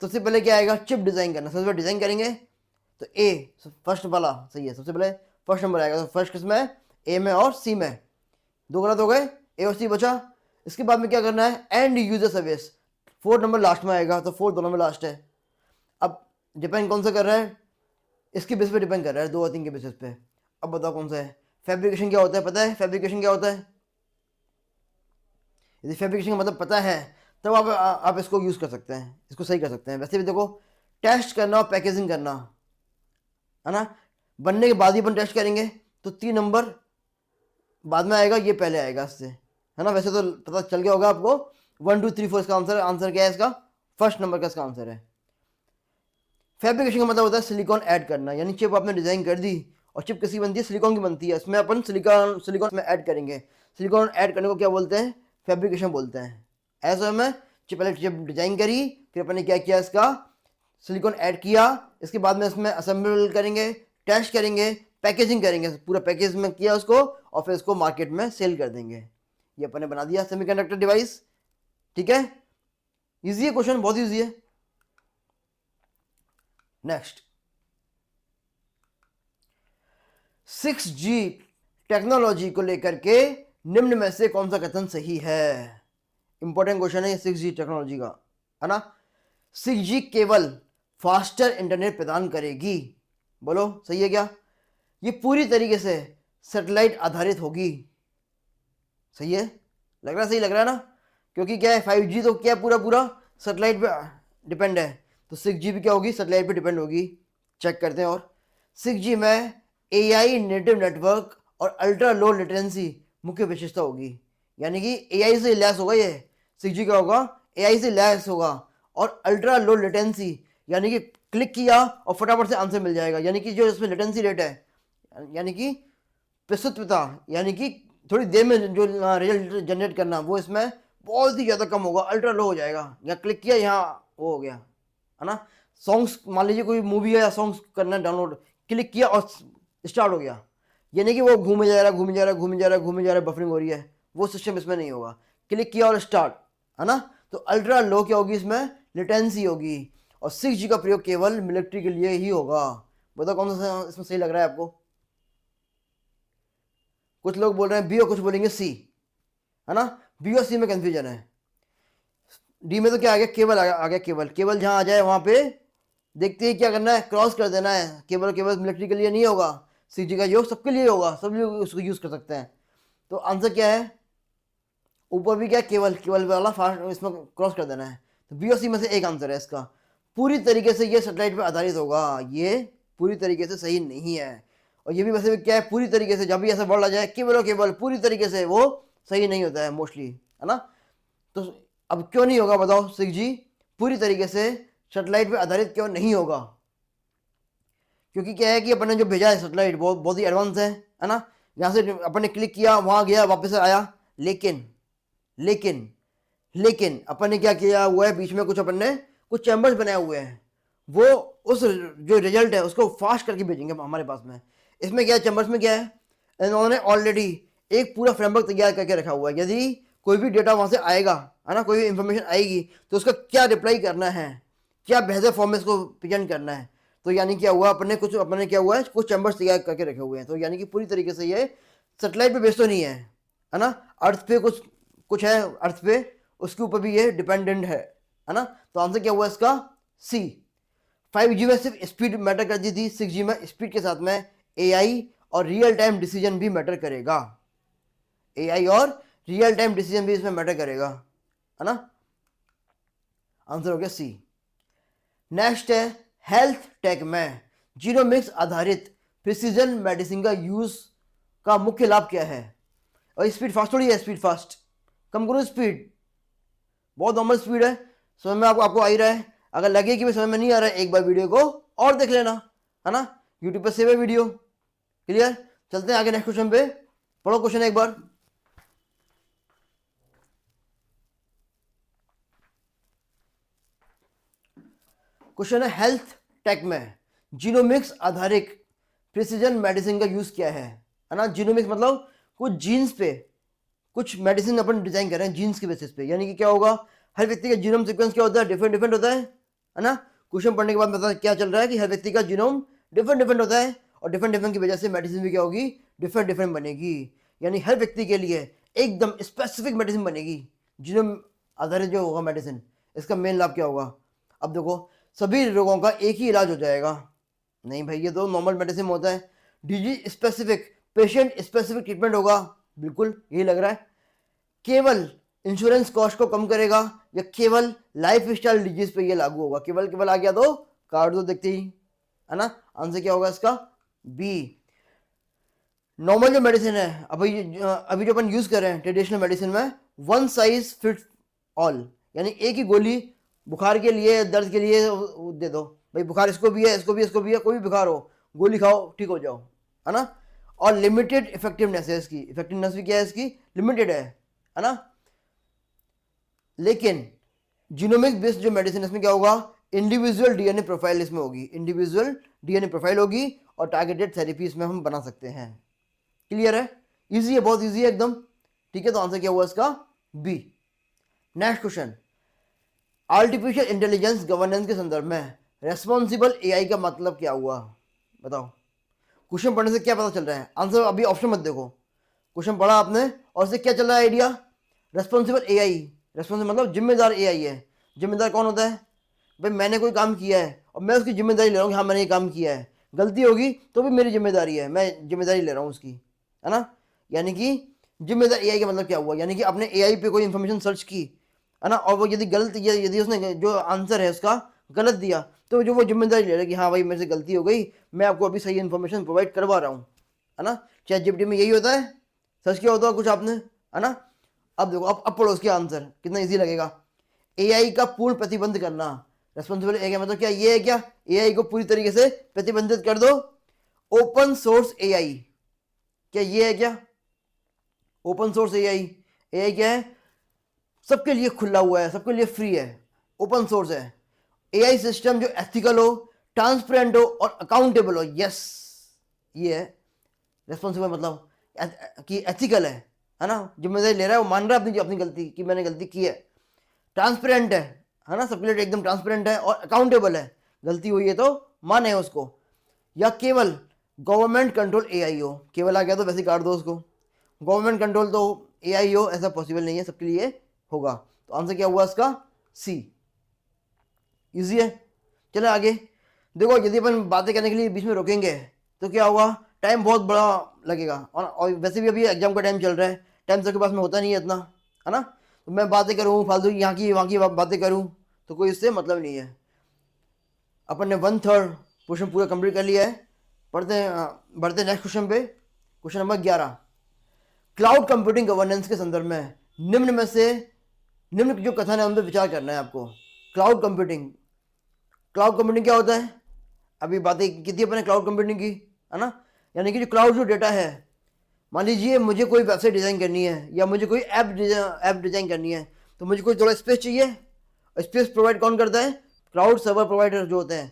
सबसे पहले क्या आएगा? चिप डिज़ाइन करना। सबसे पहले डिज़ाइन करेंगे तो ए फर्स्ट वाला सही है, सबसे पहले फर्स्ट नंबर आएगा। तो फर्स्ट किसमें? ए में और सी में। दो गलत हो गए, ए और सी बचा। इसके बाद में क्या करना है? And user service, fourth number last में आएगा। तो फोर्थ दोनों में लास्ट है। अब डिपेंड कौन सा कर रहा है? इसके बेस पे डिपेंड कर रहा है, 2 और 3 के बेसिस पे। अब बताओ कौन सा है? फैब्रिकेशन क्या होता है? पता है फैब्रिकेशन क्या होता है? यदि फैब्रिकेशन का मतलब पता है तब आप इसको यूज़ कर सकते हैं, इसको सही कर सकते हैं। वैसे भी देखो, टेस्ट करना और पैकेजिंग करना, है ना, बनने के बाद ही अपन टेस्ट करेंगे, तो 3 नंबर बाद में आएगा, ये पहले आएगा इससे, है ना। वैसे तो पता चल गया होगा आपको, 1 2 3 4 इसका आंसर क्या है? इसका फर्स्ट नंबर का इसका आंसर है। फैब्रिकेशन का मतलब होता है सिलिकॉन ऐड करना, यानी चिप आपने डिज़ाइन कर दी और चिप किसी बनती है? सिलिकॉन की बनती है। इसमें अपन सिलिकॉन में ऐड करेंगे। सिलिकॉन ऐड करने को क्या बोलते हैं? फैब्रिकेशन बोलते हैं। ऐसा में पहले चिप डिज़ाइन करी, फिर अपन ने क्या किया? इसका सिलिकॉन ऐड किया, इसके बाद में इसमें असेंबल करेंगे, टेस्ट करेंगे, पैकेजिंग करेंगे, पूरा पैकेज में किया उसको, और फिर इसको मार्केट में सेल कर देंगे। ये अपन ने बना दिया सेमीकंडक्टर डिवाइस। ठीक है, इजी है क्वेश्चन, बहुत इजी है। नेक्स्ट, 6G टेक्नोलॉजी को लेकर के निम्न में से कौन सा कथन सही है? इंपॉर्टेंट क्वेश्चन है ये 6G टेक्नोलॉजी का, है ना। 6G केवल फास्टर इंटरनेट प्रदान करेगी। बोलो सही है क्या? ये पूरी तरीके से सैटेलाइट आधारित होगी। सही है, लग रहा है, सही लग रहा है ना, क्योंकि क्या है 5G तो क्या पूरा पूरा सैटेलाइट पे डिपेंड है, तो 6G भी क्या होगी, सैटेलाइट पे डिपेंड होगी। चेक करते हैं। और 6G में AI नेटिव नेटवर्क और अल्ट्रा लो लेटेंसी मुख्य विशेषता होगी, यानी कि AI से लैस होगा ये। 6G क्या होगा, AI से लैस होगा, और अल्ट्रा लो लेटेंसी यानी कि क्लिक किया और फटाफट से आंसर मिल जाएगा, यानी कि जो इसमें लेटेंसी रेट है, यानी कि प्रस्तुतता, यानी कि थोड़ी देर में जो रिजल्ट जनरेट करना, वो इसमें बहुत ही ज़्यादा कम होगा, अल्ट्रा लो हो जाएगा। यहाँ क्लिक किया, यहाँ वो हो गया, है ना। सॉन्ग्स, मान लीजिए कोई मूवी है या सॉन्ग्स करना है डाउनलोड, क्लिक किया और स्टार्ट हो गया, यानी कि वो घूमे जा रहा है, घूमे जा रहा है, घूमे जा रहा है, घूमे जा रहा है, बफरिंग हो रही है, वो सिस्टम इसमें नहीं होगा। क्लिक किया और स्टार्ट, है ना। तो अल्ट्रा लो क्या होगी, इसमें लेटेंसी होगी। और 6G का प्रयोग केवल मिलिट्री के लिए ही होगा। बताओ कौन सा इसमें सही लग रहा है आपको। कुछ लोग बोल रहे हैं बी और कुछ बोलेंगे सी, है ना। बी और सी में कंफ्यूजन है। डी में तो क्या आ गया, केबल आ गया, केबल, केबल जहां आ जाए वहां पे देखते ही क्या करना है, क्रॉस कर देना है। केबल केवल मिलिट्री के लिए नहीं होगा, 6G का योग सबके लिए होगा, सब लोग उसको यूज कर सकते हैं। तो आंसर क्या है, ऊपर भी क्या, केवल, केवल वाला फास्ट इसमें क्रॉस कर देना है। तो बी और सी में से एक आंसर है इसका। पूरी तरीके से ये सैटेलाइट पर आधारित होगा, ये पूरी तरीके से सही नहीं है। और ये भी वैसे भी क्या है, पूरी तरीके से, जब भी ऐसा वर्ड आ जाए केवल और केवल पूरी तरीके से, वो सही नहीं होता है मोस्टली, है ना। तो अब क्यों नहीं होगा बताओ, 6G पूरी तरीके से सैटेलाइट पे आधारित क्यों नहीं होगा। क्योंकि क्या है कि अपन ने जो भेजा है सैटेलाइट बहुत बहुत ही एडवांस है ना। यहाँ से अपन ने क्लिक किया, वहाँ गया, वापस आया, लेकिन लेकिन लेकिन अपन ने क्या किया हुआ है, बीच में कुछ अपन ने कुछ चैम्बर्स बनाए हुए हैं, वो उस जो रिजल्ट है उसको फास्ट करके भेजेंगे हमारे पास में। इसमें क्या है, चैम्बर्स में क्या है, इन्होंने ऑलरेडी एक पूरा फ्रेमवर्क तैयार करके रखा हुआ है। यदि कोई भी डेटा वहाँ से आएगा, है ना, कोई भी इंफॉर्मेशन आएगी, तो उसका क्या रिप्लाई करना है, क्या बेहतर फॉर्म में इसको प्रेजेंट करना है। तो यानी क्या हुआ, अपने क्या हुआ है, कुछ चैम्बर्स तैयार करके रखे हुए हैं। तो यानी कि पूरी तरीके से ये सेटेलाइट पे बेस्ड तो नहीं है ना। अर्थ पे कुछ कुछ है, अर्थ पे उसके ऊपर भी ये डिपेंडेंट है ना। तो आंसर क्या हुआ इसका, सी। 5G में सिर्फ स्पीड मैटर करती थी, 6G में स्पीड के साथ में AI और रियल टाइम डिसीजन भी मैटर करेगा। AI और रियल टाइम डिसीजन भी इसमें मैटर करेगा, है ना। आंसर हो गया सी। नेक्स्ट है, हेल्थ टेक में जीनोमिक्स आधारित प्रिसीजन मेडिसिन का यूज का मुख्य लाभ क्या है। और स्पीड फास्ट थोड़ी है, स्पीड फास्ट, कम करो स्पीड, बहुत नॉर्मल स्पीड है, समझ में आपको आ ही रहा है। अगर लगे कि भाई समझ में नहीं आ रहा है, एक बार वीडियो को और देख लेना, है ना, यूट्यूब पर सेव है वीडियो। क्लियर, चलते हैं आगे नेक्स्ट क्वेश्चन पे। पढ़ो क्वेश्चन एक बार। क्वेश्चन है, हेल्थ टेक में जीनोमिक्स आधारित प्रिसीजन मेडिसिन का यूज क्या है ना। जीनोमिक्स मतलब कुछ जीन्स पे कुछ मेडिसिन अपन डिजाइन कर रहे हैं जीन्स के बेसिस पे, यानी कि क्या होगा, हर व्यक्ति का जीनोम सीक्वेंस क्या होता है, डिफरेंट डिफरेंट होता है ना। क्वेश्चन पढ़ने के बाद पता क्या चल रहा है कि हर व्यक्ति का जीनोम डिफरेंट डिफरेंट होता है, और डिफरेंट डिफरेंट की वजह से मेडिसिन भी क्या होगी, डिफरेंट डिफरेंट बनेगी। यानी हर व्यक्ति के लिए एकदम स्पेसिफिक मेडिसिन बनेगी, जीनोम आधारित जो होगा मेडिसिन। इसका मेन लाभ क्या होगा, अब देखो, सभी रोगों का एक ही इलाज हो जाएगा, नहीं भाई, ये तो नॉर्मल मेडिसिन होता है। Disease specific, patient specific treatment होगा, बिल्कुल यही लग रहा है। केवल इंश्योरेंस कॉस्ट को कम करेगा, या केवल लाइफ स्टाइल डिजीज पे ये लागू होगा। केवल केवल आ गया तो कार्ड तो देखते ही, है ना। आंसर क्या होगा इसका, बी। नॉर्मल जो मेडिसिन है, अभी जो अपन यूज कर रहे हैं ट्रेडिशनल मेडिसिन में, वन साइज फिट ऑल, यानी एक ही गोली बुखार के लिए, दर्द के लिए दे दो भाई, बुखार इसको भी है, इसको भी, इसको भी है, कोई भी बुखार हो, गोली खाओ ठीक हो जाओ, है ना। और लिमिटेड इफेक्टिवनेस है इसकी, इफेक्टिवनेस भी क्या है इसकी, लिमिटेड है ना। लेकिन जीनोमिक बेस्ड जो मेडिसिन, इसमें क्या होगा, इंडिविजुअल डीएनए प्रोफाइल इसमें होगी, इंडिविजुअल डीएनए प्रोफाइल होगी, और टारगेटेड थेरेपी इसमें हम बना सकते हैं। क्लियर है, इजी है, बहुत इजी है एकदम, ठीक है। तो आंसर क्या हुआ इसका, B. Next question, artificial intelligence governance के संदर्भ में रेस्पॉन्सिबल एआई का मतलब क्या हुआ, बताओ। क्वेश्चन पढ़ने से क्या पता चल रहा है, आंसर अभी ऑप्शन मत देखो, क्वेश्चन पढ़ा आपने और इससे क्या चल रहा है आइडिया। रेस्पॉन्सिबल एआई, रेस्पॉन्सिबल मतलब जिम्मेदार एआई है। जिम्मेदार कौन होता है भाई, मैंने कोई काम किया है और मैं उसकी जिम्मेदारी ले रहा हूँ कि हाँ मैंने ये काम किया है, गलती होगी तो भी मेरी जिम्मेदारी है, मैं जिम्मेदारी ले रहा हूँ उसकी, है ना। यानी कि जिम्मेदार एआई का मतलब क्या हुआ, यानी कि आपने एआई पे कोई इंफॉर्मेशन सर्च की, है ना, और वो यदि गलत, यदि उसने जो आंसर है उसका गलत दिया, तो जो वो जिम्मेदारी ले रहा है कि हाँ भाई मेरे से गलती हो गई, मैं आपको अभी सही इन्फॉर्मेशन प्रोवाइड करवा रहा हूँ, है ना। चैट जीपीटी में यही होता है, सर्च किया होता है कुछ आपने, है ना। अब देखो, अब पढ़ो उसके आंसर, कितना इजी लगेगा। एआई का पूर्ण प्रतिबंध करना, रेस्पॉन्सिबल एआई का मतलब क्या, ये है क्या, एआई को पूरी तरीके से प्रतिबंधित कर दो। ओपन सोर्स एआई, क्या ये है क्या, ओपन सोर्स एआई, एआई क्या है, सबके लिए खुला हुआ है, सबके लिए फ्री है, ओपन सोर्स है। एआई सिस्टम जो एथिकल हो, ट्रांसपेरेंट हो और अकाउंटेबल हो, यस, ये है रेस्पॉन्सिबल, मतलब कि एथिकल है ना, जिम्मेदारी ले रहा है, वो मान रहा है अपनी अपनी गलती कि मैंने गलती की है। ट्रांसपेरेंट है ना, सबके लिए एकदम ट्रांसपेरेंट है, और अकाउंटेबल है, गलती हुई है तो माने उसको। या केवल गवर्नमेंट कंट्रोल एआई हो, केवल आ गया तो वैसे ही काट दो उसको, गवर्नमेंट कंट्रोल तो एआई हो ऐसा पॉसिबल नहीं है, सबके लिए होगा। तो आंसर क्या हुआ इसका, सी, इजी है। चलो आगे देखो, यदि अपन बातें करने के लिए बीच में रोकेंगे तो क्या होगा, टाइम बहुत बड़ा लगेगा, और वैसे भी अभी एग्जाम का टाइम चल रहा है, टाइम सबके पास में होता नहीं है इतना, है ना। तो मैं बातें करूँ फालतू यहाँ की वहाँ की बातें करूँ तो कोई इससे मतलब नहीं है। अपन ने 1/3 क्वेश्चन पूरा कंप्लीट कर लिया है। पढ़ते हैं, बढ़ते नेक्स्ट क्वेश्चन पे, question number 11। Cloud computing governance के संदर्भ में निम्न में से, निम्न जो कथन है उन पर विचार करना है आपको। क्लाउड कंप्यूटिंग, क्लाउड कंप्यूटिंग क्या होता है, अभी बातें की थी अपने क्लाउड कंप्यूटिंग की, है ना। यानी कि जो क्लाउड जो डेटा है, मान लीजिए मुझे कोई वेबसाइट डिज़ाइन करनी है या मुझे कोई ऐप डिज़ाइन करनी है, तो मुझे कोई थोड़ा स्पेस चाहिए, स्पेस प्रोवाइड कौन करता है, क्लाउड सर्वर प्रोवाइडर जो होते हैं।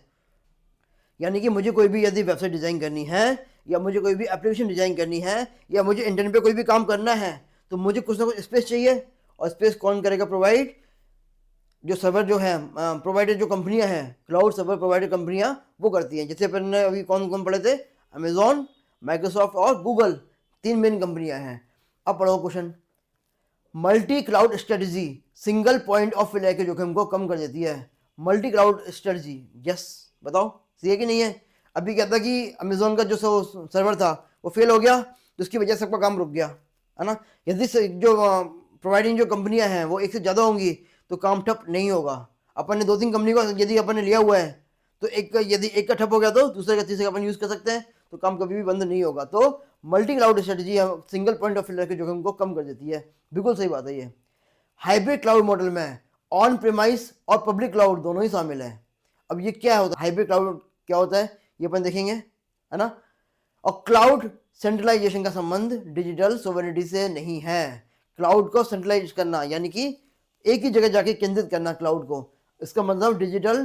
यानी कि मुझे कोई भी यदि वेबसाइट डिज़ाइन करनी है, या मुझे कोई भी एप्लीकेशन डिज़ाइन करनी है, या मुझे इंटरनेट पे कोई भी काम करना है, तो मुझे कुछ ना कुछ स्पेस चाहिए, और स्पेस कौन करेगा प्रोवाइड, जो सर्वर जो है प्रोवाइडर जो कंपनियां हैं, क्लाउड सर्वर प्रोवाइडर कंपनियां वो करती हैं। जैसे अपन ने अभी कौन कौन पढ़े थे, अमेजॉन, माइक्रोसॉफ्ट और गूगल, 3 मेन कंपनियां हैं। अब पढ़ो question. Multi cloud strategy single point of failure के जोखिम को कम कर देती है। मल्टी क्लाउड स्ट्रेटजी, यस, बताओ सही है कि नहीं है। अभी क्या था कि अमेजोन का जो सर्वर था वो फेल हो गया, तो उसकी वजह से सबका काम रुक गया, है ना। यदि जो प्रोवाइडिंग जो कंपनियां हैं वो एक से ज़्यादा होंगी तो काम ठप नहीं होगा। अपन ने 2-3 कंपनी को यदि अपन ने लिया हुआ है, तो एक यदि एक का ठप हो गया तो दूसरे का तीसरे का अपन यूज़ कर सकते हैं, तो काम कभी भी बंद नहीं होगा। तो multi cloud strategy single point of failure के जोखिम को कम कर देती है, बिल्कुल सही बात है ये। हाइब्रिड क्लाउड मॉडल में ऑन प्रेमाइस और पब्लिक क्लाउड दोनों ही शामिल है। अब ये क्या होता है, हाइब्रिड क्लाउड क्या होता है, ये अपन देखेंगे, है ना। और क्लाउड सेंट्रलाइजेशन का संबंध डिजिटल सोवरेनिटी से नहीं है। क्लाउड को सेंट्रलाइज करना यानी कि एक ही जगह जाके केंद्रित करना क्लाउड को, इसका मतलब डिजिटल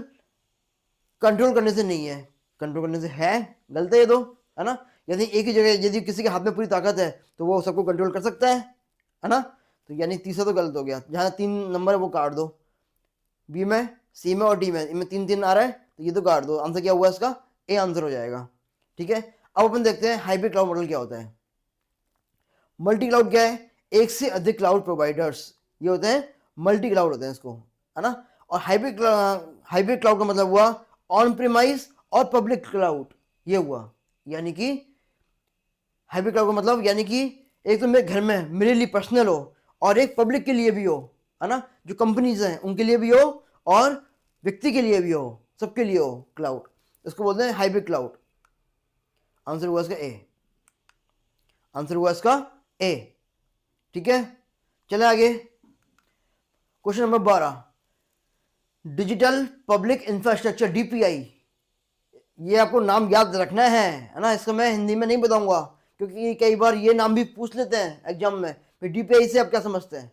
कंट्रोल करने से नहीं है, कंट्रोल करने से है, गलत है ये तो, है ना। यदि एक ही जगह, यदि किसी के हाथ में पूरी ताकत है तो वो सबको कंट्रोल कर सकता है ना। तो यानी तीसरा तो गलत हो गया, जहाँ 3 नंबर है वो काट दो, बी में, सी में और डी में, इनमें 3-3 आ रहा है, तो ये तो काट दो। आंसर क्या हुआ इसका, ए आंसर हो जाएगा, ठीक है। अब अपन देखते हैं हाइब्रिड क्लाउड मॉडल क्या होता है। मल्टी क्लाउड क्या है, एक से अधिक क्लाउड प्रोवाइडर्स, ये होते हैं मल्टी क्लाउड होते हैं इसको, है ना। और हाइब्रिड क्लाउड का मतलब हुआ ऑन प्रीमाइस और पब्लिक क्लाउड, ये हुआ। यानी कि हाइब्रिड क्लाउड का मतलब यानी कि एक तो मेरे घर में मेरे लिए पर्सनल हो, और एक पब्लिक के लिए भी हो, है ना, जो कंपनीज हैं उनके लिए भी हो, और व्यक्ति के लिए भी हो, सबके लिए हो क्लाउड, इसको बोलते हैं हाइब्रिड क्लाउड। आंसर हुआ इसका ए, आंसर हुआ इसका ए, ठीक है। चले आगे, question number 12। Digital public infrastructure DPI, ये आपको नाम याद रखना है ना, इसको मैं हिंदी में नहीं बताऊंगा क्योंकि कई बार ये नाम भी पूछ लेते हैं एग्जाम में। डीपीआई से आप क्या समझते हैं,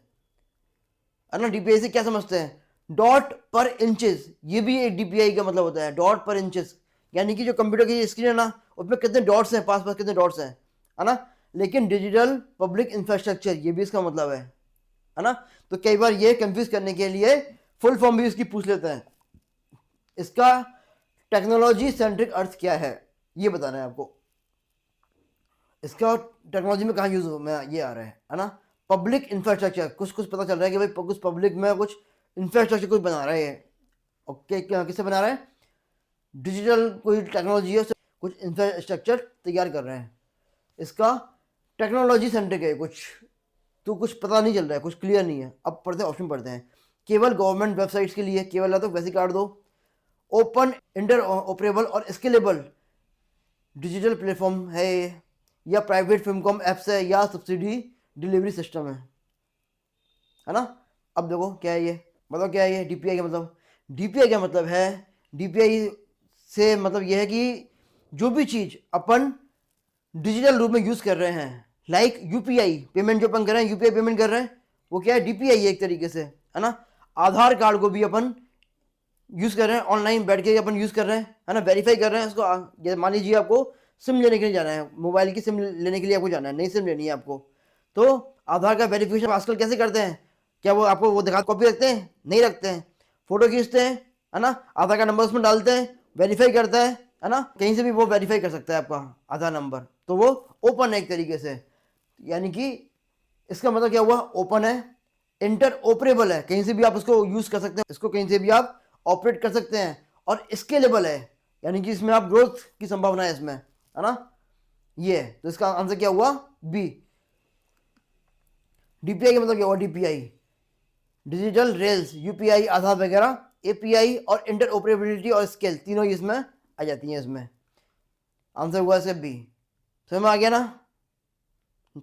है ना, डीपीआई से क्या समझते हैं, डॉट पर इंचेस, ये भी एक डीपीआई का मतलब होता है, डॉट पर इंचेस। यानी कि जो कंप्यूटर की स्क्रीन है ना, उसमें कितने डॉट्स हैं, पास पास कितने डॉट्स हैं, है ना। लेकिन डिजिटल पब्लिक इंफ्रास्ट्रक्चर ये भी इसका मतलब है ना। तो कई बार ये कंफ्यूज करने के लिए फुल फॉर्म भी इसकी पूछ लेते हैं। इसका टेक्नोलॉजी सेंट्रिक अर्थ क्या है, ये बताना है आपको। इसका टेक्नोलॉजी में कहाँ यूज में ये आ रहा है ना। पब्लिक इंफ्रास्ट्रक्चर, कुछ कुछ पता चल रहा है कि भाई कुछ पब्लिक में कुछ इंफ्रास्ट्रक्चर कुछ बना रहा है ये, ओके, किससे बना रहा है, डिजिटल कोई टेक्नोलॉजी है, कुछ इंफ्रास्ट्रक्चर तैयार कर रहे हैं। इसका टेक्नोलॉजी सेंट्रिक है कुछ, तो कुछ पता नहीं चल रहा है, कुछ क्लियर नहीं है। अब पढ़ते हैं, ऑप्शन पढ़ते हैं। केवल गवर्नमेंट वेबसाइट्स के लिए, केवल है तो वैसे काट दो। ओपन, इंटर ऑपरेबल और स्केलेबल डिजिटल प्लेटफॉर्म है ये, या प्राइवेट फिल्मकॉम एप्स है, या सब्सिडी डिलीवरी सिस्टम है ना। अब देखो क्या है ये, बताओ क्या है ये डीपीआई का मतलब। डीपीआई का मतलब है, डीपीआई से मतलब यह है कि जो भी चीज़ अपन डिजिटल रूप में यूज़ कर रहे हैं, लाइक यूपीआई पेमेंट जो अपन कर रहे हैं, यूपीआई पेमेंट कर रहे हैं, वो क्या है, डीपीआई है एक तरीके से, है ना। आधार कार्ड को भी अपन यूज़ कर रहे हैं, ऑनलाइन बैठ के अपन यूज़ कर रहे हैं, है ना, वेरीफाई कर रहे हैं उसको। जैसे मान लीजिए आपको सिम लेने के लिए जाना है, मोबाइल की सिम लेने के लिए आपको जाना है, नई सिम लेनी है आपको, तो आधार का वेरिफिकेशन आजकल कैसे करते हैं, क्या वो आपको वो दिखा कॉपी रखते हैं, नहीं रखते हैं, फोटो खींचते हैं, है ना, आधार का नंबर उसमें डालते हैं, वेरीफाई करता है ना, कहीं से भी वो वेरीफाई कर सकता है आपका आधार नंबर, तो वो ओपन है एक तरीके से। यानी कि इसका मतलब क्या हुआ, ओपन है, इंटर ऑपरेबल है, कहीं से भी आप उसको यूज कर सकते हैं, इसको कहीं से भी आप ऑपरेट कर सकते हैं, और स्केलेबल है, यानी कि इसमें आप ग्रोथ की संभावना है इसमें, है ना। ये है, तो इसका आंसर क्या हुआ, बी। डीपीआई का मतलब क्या हुआ, डीपीआई डिजिटल रेल्स, यूपीआई, आधार वगैरह, एपीआई और इंटर ऑपरेबिलिटी और स्केल, तीनों इसमें आ जाती हैं इसमें। आंसर हुआ इसका बी। समझ में आ गया ना।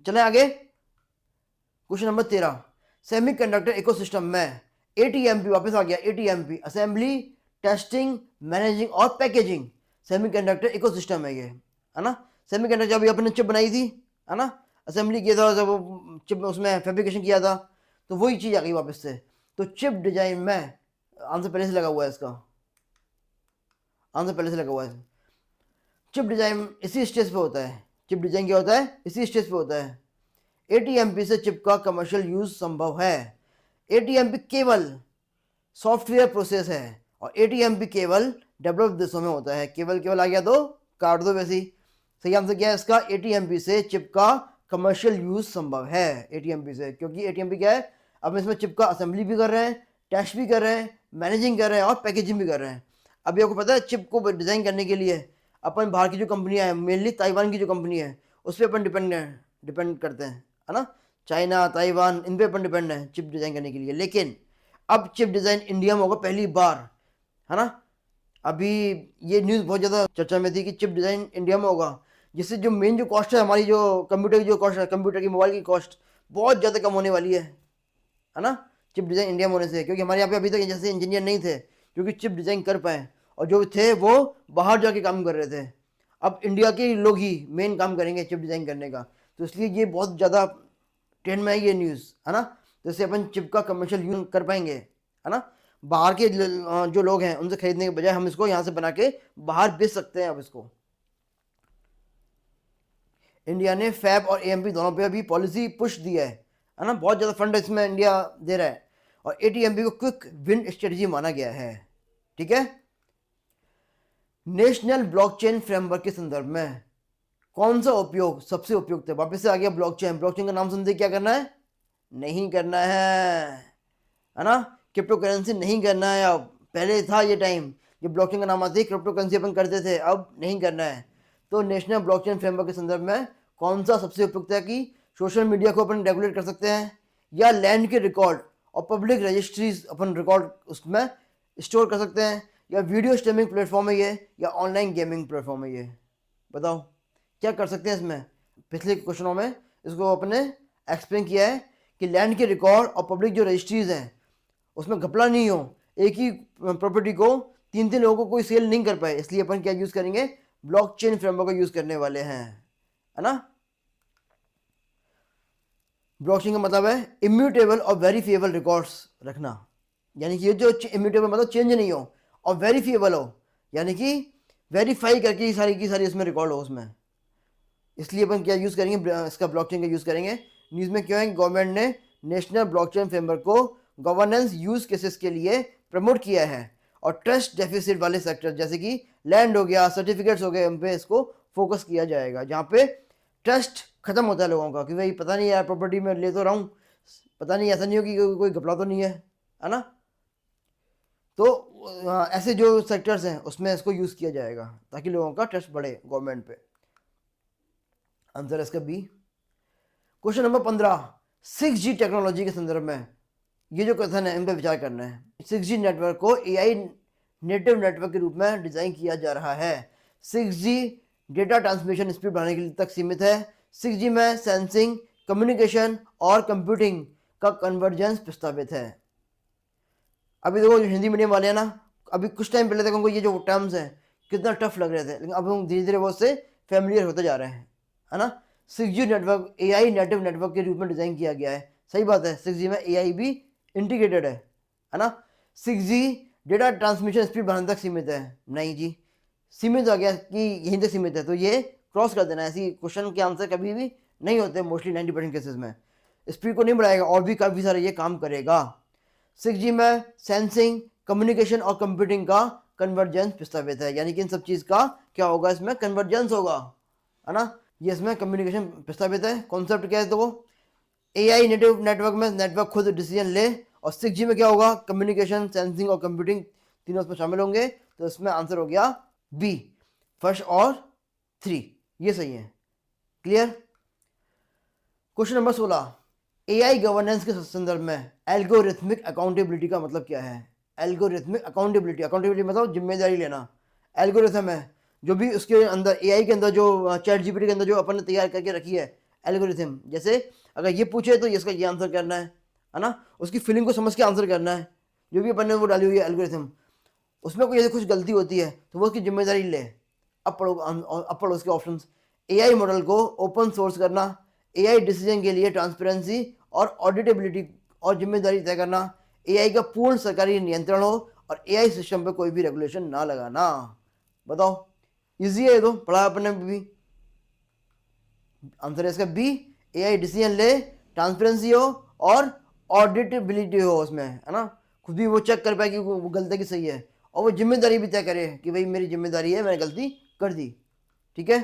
चले आगे, क्वेश्चन नंबर 13। सेमीकंडक्टर इकोसिस्टम में एटीएमपी, वापस आ गया एटीएमपी, असेंबली, टेस्टिंग, मैनेजिंग और पैकेजिंग, सेमीकंडक्टर इकोसिस्टम है ये, है ना। सेमीकंडक्टर जब अपने चिप बनाई थी, है ना, असेंबली किया था, जब चिप उसमें फैब्रिकेशन किया था, तो वही चीज़ आ गई वापस से। तो चिप डिजाइन में आंसर पहले से लगा हुआ है इसका, आंसर पहले से लगा हुआ है। चिप डिजाइन इसी स्टेज पे होता है, चिप डिजाइन क्या होता है, इसी स्टेज पे होता है। एटीएमपी से चिप का कमर्शियल यूज संभव है। एटीएमपी केवल सॉफ्टवेयर प्रोसेस है, और एटीएमपी केवल डेवलप देशों में होता है। केवल केवल आ गया तो काट दो वैसे ही। सही आंसर क्या है इसका, एटीएमपी से चिप का कमर्शियल यूज संभव है, एटीएमपी से, क्योंकि एटीएमपी क्या है, अब इसमें चिप का असेंबली भी कर रहे हैं, टेस्ट भी कर रहे हैं, मैनेजिंग कर रहे हैं और पैकेजिंग भी कर रहे हैं। अभी आपको पता है चिप को डिज़ाइन करने के लिए अपन बाहर की जो कंपनियां हैं, मेनली ताइवान की जो कंपनी है, उस पर अपन डिपेंड करते हैं, है ना। चाइना, ताइवान, इन पे अपन डिपेंड है चिप डिज़ाइन करने के लिए। लेकिन अब चिप डिज़ाइन इंडिया में होगा पहली बार, है ना। अभी ये न्यूज़ बहुत ज़्यादा चर्चा में थी कि चिप डिज़ाइन इंडिया में होगा, जिससे जो मेन जो कॉस्ट है हमारी, जो कंप्यूटर की जो कॉस्ट है, कंप्यूटर की, मोबाइल की कॉस्ट बहुत ज़्यादा कम होने वाली है ना, चिप डिज़ाइन इंडिया में होने से। क्योंकि हमारे यहाँ पे अभी तक जैसे इंजीनियर नहीं थे क्योंकि चिप डिज़ाइन कर पाए, और जो थे वो बाहर जाके काम कर रहे थे। अब इंडिया के लोग ही मेन काम करेंगे चिप डिज़ाइन करने का, तो इसलिए ये बहुत ज़्यादा ट्रेंड में है ये न्यूज़, है ना। तो इससे अपन चिप का कमर्शियल यूज कर पाएंगे, है ना। बाहर के जो लोग हैं उनसे खरीदने के बजाय हम इसको यहाँ से बना के बाहर बेच सकते हैं अब इसको। इंडिया ने फैब और एएमपी दोनों पे अभी पॉलिसी पुश दिया है ना, बहुत ज़्यादा फंड इसमें इंडिया दे रहा है, और एटीएमपी को क्विक विन स्ट्रेटजी माना गया है, ठीक है। नेशनल ब्लॉकचेन फ्रेमवर्क के संदर्भ में कौन सा उपयोग सबसे उपयुक्त है। वापस से आ गया ब्लॉकचेन, ब्लॉकचेन का नाम सुनते क्या करना है, नहीं करना है ना, क्रिप्टो करेंसी नहीं करना है। अब पहले था ये टाइम जब ब्लॉकचेन का नाम आते ही क्रिप्टो करेंसी अपन करते थे, अब नहीं करना है। तो नेशनल ब्लॉकचेन फ्रेमवर्क के संदर्भ में कौन सा सबसे उपयुक्त है कि सोशल मीडिया को अपन रेगुलेट कर सकते हैं, या लैंड के रिकॉर्ड और पब्लिक रजिस्ट्रीज अपन रिकॉर्ड उसमें स्टोर कर सकते हैं, या वीडियो स्ट्रीमिंग प्लेटफॉर्म है ये, या ऑनलाइन गेमिंग प्लेटफॉर्म है ये। बताओ क्या कर सकते हैं इसमें। पिछले क्वेश्चनों में इसको अपने एक्सप्लेन किया है कि लैंड के रिकॉर्ड और पब्लिक जो रजिस्ट्रीज हैं उसमें घपला नहीं हो, एक ही प्रॉपर्टी को तीन तीन लोगों को कोई सेल नहीं कर पाए, इसलिए अपन क्या यूज़ करेंगे, ब्लॉकचेन फ्रेमवर्क का यूज़ करने वाले हैं, है ना। ब्लॉकचेन का मतलब है इम्यूटेबल और वेरीफिएबल रिकॉर्ड्स रखना, यानी कि ये जो इम्यूटेबल मतलब चेंज नहीं हो, और वेरीफिएबल हो यानी कि वेरीफाई करके सारी की सारी इसमें रिकॉर्ड हो उसमें। इसलिए अपन क्या यूज़ करेंगे, इसका ब्लॉकचेन का यूज़ करेंगे। न्यूज़ में क्यों है, गवर्नमेंट ने नेशनल ब्लॉकचेन फ्रेमवर्क को गवर्नेंस यूज केसेस के लिए प्रमोट किया है, और ट्रस्ट डेफिसिट वाले सेक्टर जैसे कि लैंड हो गया, सर्टिफिकेट्स हो गए, उन पे इसको फोकस किया जाएगा, जहाँ पे ट्रस्ट खत्म होता है लोगों का कि भाई पता नहीं यार प्रॉपर्टी में ले तो रहा हूँ, पता नहीं ऐसा नहीं हो कि कोई घपला तो नहीं है ना। तो ऐसे जो सेक्टर्स हैं उसमें इसको यूज़ किया जाएगा ताकि लोगों का ट्रस्ट बढ़े गवर्नमेंट पे। आंसर है इसका B. Question number 15, 6G technology के संदर्भ में ये जो कथन है इन पर विचार करना है। 6G नेटवर्क को AI नेटिव नेटवर्क के रूप में डिजाइन किया जा रहा है। 6G डेटा ट्रांसमिशन स्पीड बढ़ाने के लिए तक सीमित है। 6G में सेंसिंग, कम्युनिकेशन और कंप्यूटिंग का कन्वर्जेंस प्रस्तावित है। अभी देखो जो हिंदी मीडियम वाले हैं ना, अभी कुछ टाइम पहले तक उनको ये जो टर्म्स हैं कितना टफ लग रहे थे, लेकिन अब हम धीरे धीरे वो से फेमिलियर होते जा रहे हैं, है ना। 6G network AI native network के रूप में डिजाइन किया गया है। सही बात है, 6G में AI भी इंटीग्रेटेड है ना। 6G डेटा ट्रांसमिशन स्पीड बढ़ाने तक सीमित है। नहीं जी, सीमित हो गया कि यहीं तक सीमित है तो ये क्रॉस कर देना है। ऐसी क्वेश्चन के आंसर कभी भी नहीं होते मोस्टली 90% केसेस में। स्पीड को नहीं बढ़ाएगा और भी काफ़ी सारा ये काम करेगा। 6G में सेंसिंग, कम्युनिकेशन और कंप्यूटिंग का कन्वर्जेंस प्रस्तावित है, यानी कि इन सब चीज़ का क्या होगा, इसमें कन्वर्जेंस होगा, है ना। ये इसमें कम्युनिकेशन प्रस्तावित है। कॉन्सेप्ट क्या है तो AI नेटिव नेटवर्क में नेटवर्क खुद डिसीजन ले, और 6G में क्या होगा, कम्युनिकेशन, सेंसिंग और कंप्यूटिंग तीनों इसमें शामिल होंगे। तो इसमें आंसर हो गया बी, फर्स्ट और 3, ये सही है। Clear. Question number 16, AI governance के संदर्भ में एल्गोरिथमिक अकाउंटेबिलिटी का मतलब क्या है। एल्गोरिथमिक अकाउंटेबिलिटी, अकाउंटेबिलिटी मतलब जिम्मेदारी लेना। एल्गोरिथम है जो भी उसके अंदर AI के अंदर जो चैट GPT के अंदर जो अपन ने तैयार करके रखी है एल्गोरिथम, जैसे अगर ये पूछे तो इसका ये आंसर करना है ना, उसकी फीलिंग को समझ के आंसर करना है। जो भी अपन ने वो डाली हुई है एल्गोरिथम, उसमें कोई यदि कुछ गलती होती है तो वो उसकी जिम्मेदारी ले। अब पढ़ो उसके ऑप्शंस। AI मॉडल को ओपन सोर्स करना, AI डिसीजन के लिए ट्रांसपेरेंसी और ऑडिटेबिलिटी और जिम्मेदारी तय करना, AI का पूर्ण सरकारी नियंत्रण हो और AI सिस्टम पे कोई भी रेगुलेशन ना लगाना। बताओ, इजी है ये तो, पढ़ा अपने भी। आंसर है इसका बी, AI डिसीजन ले, ट्रांसपेरेंसी हो और ऑडिटेबिलिटी हो उसमें, है ना। खुद भी वो चेक कर पाए कि वो गलती की सही है, और वो जिम्मेदारी भी तय करे कि भाई मेरी जिम्मेदारी है, मैंने गलती कर दी। ठीक है।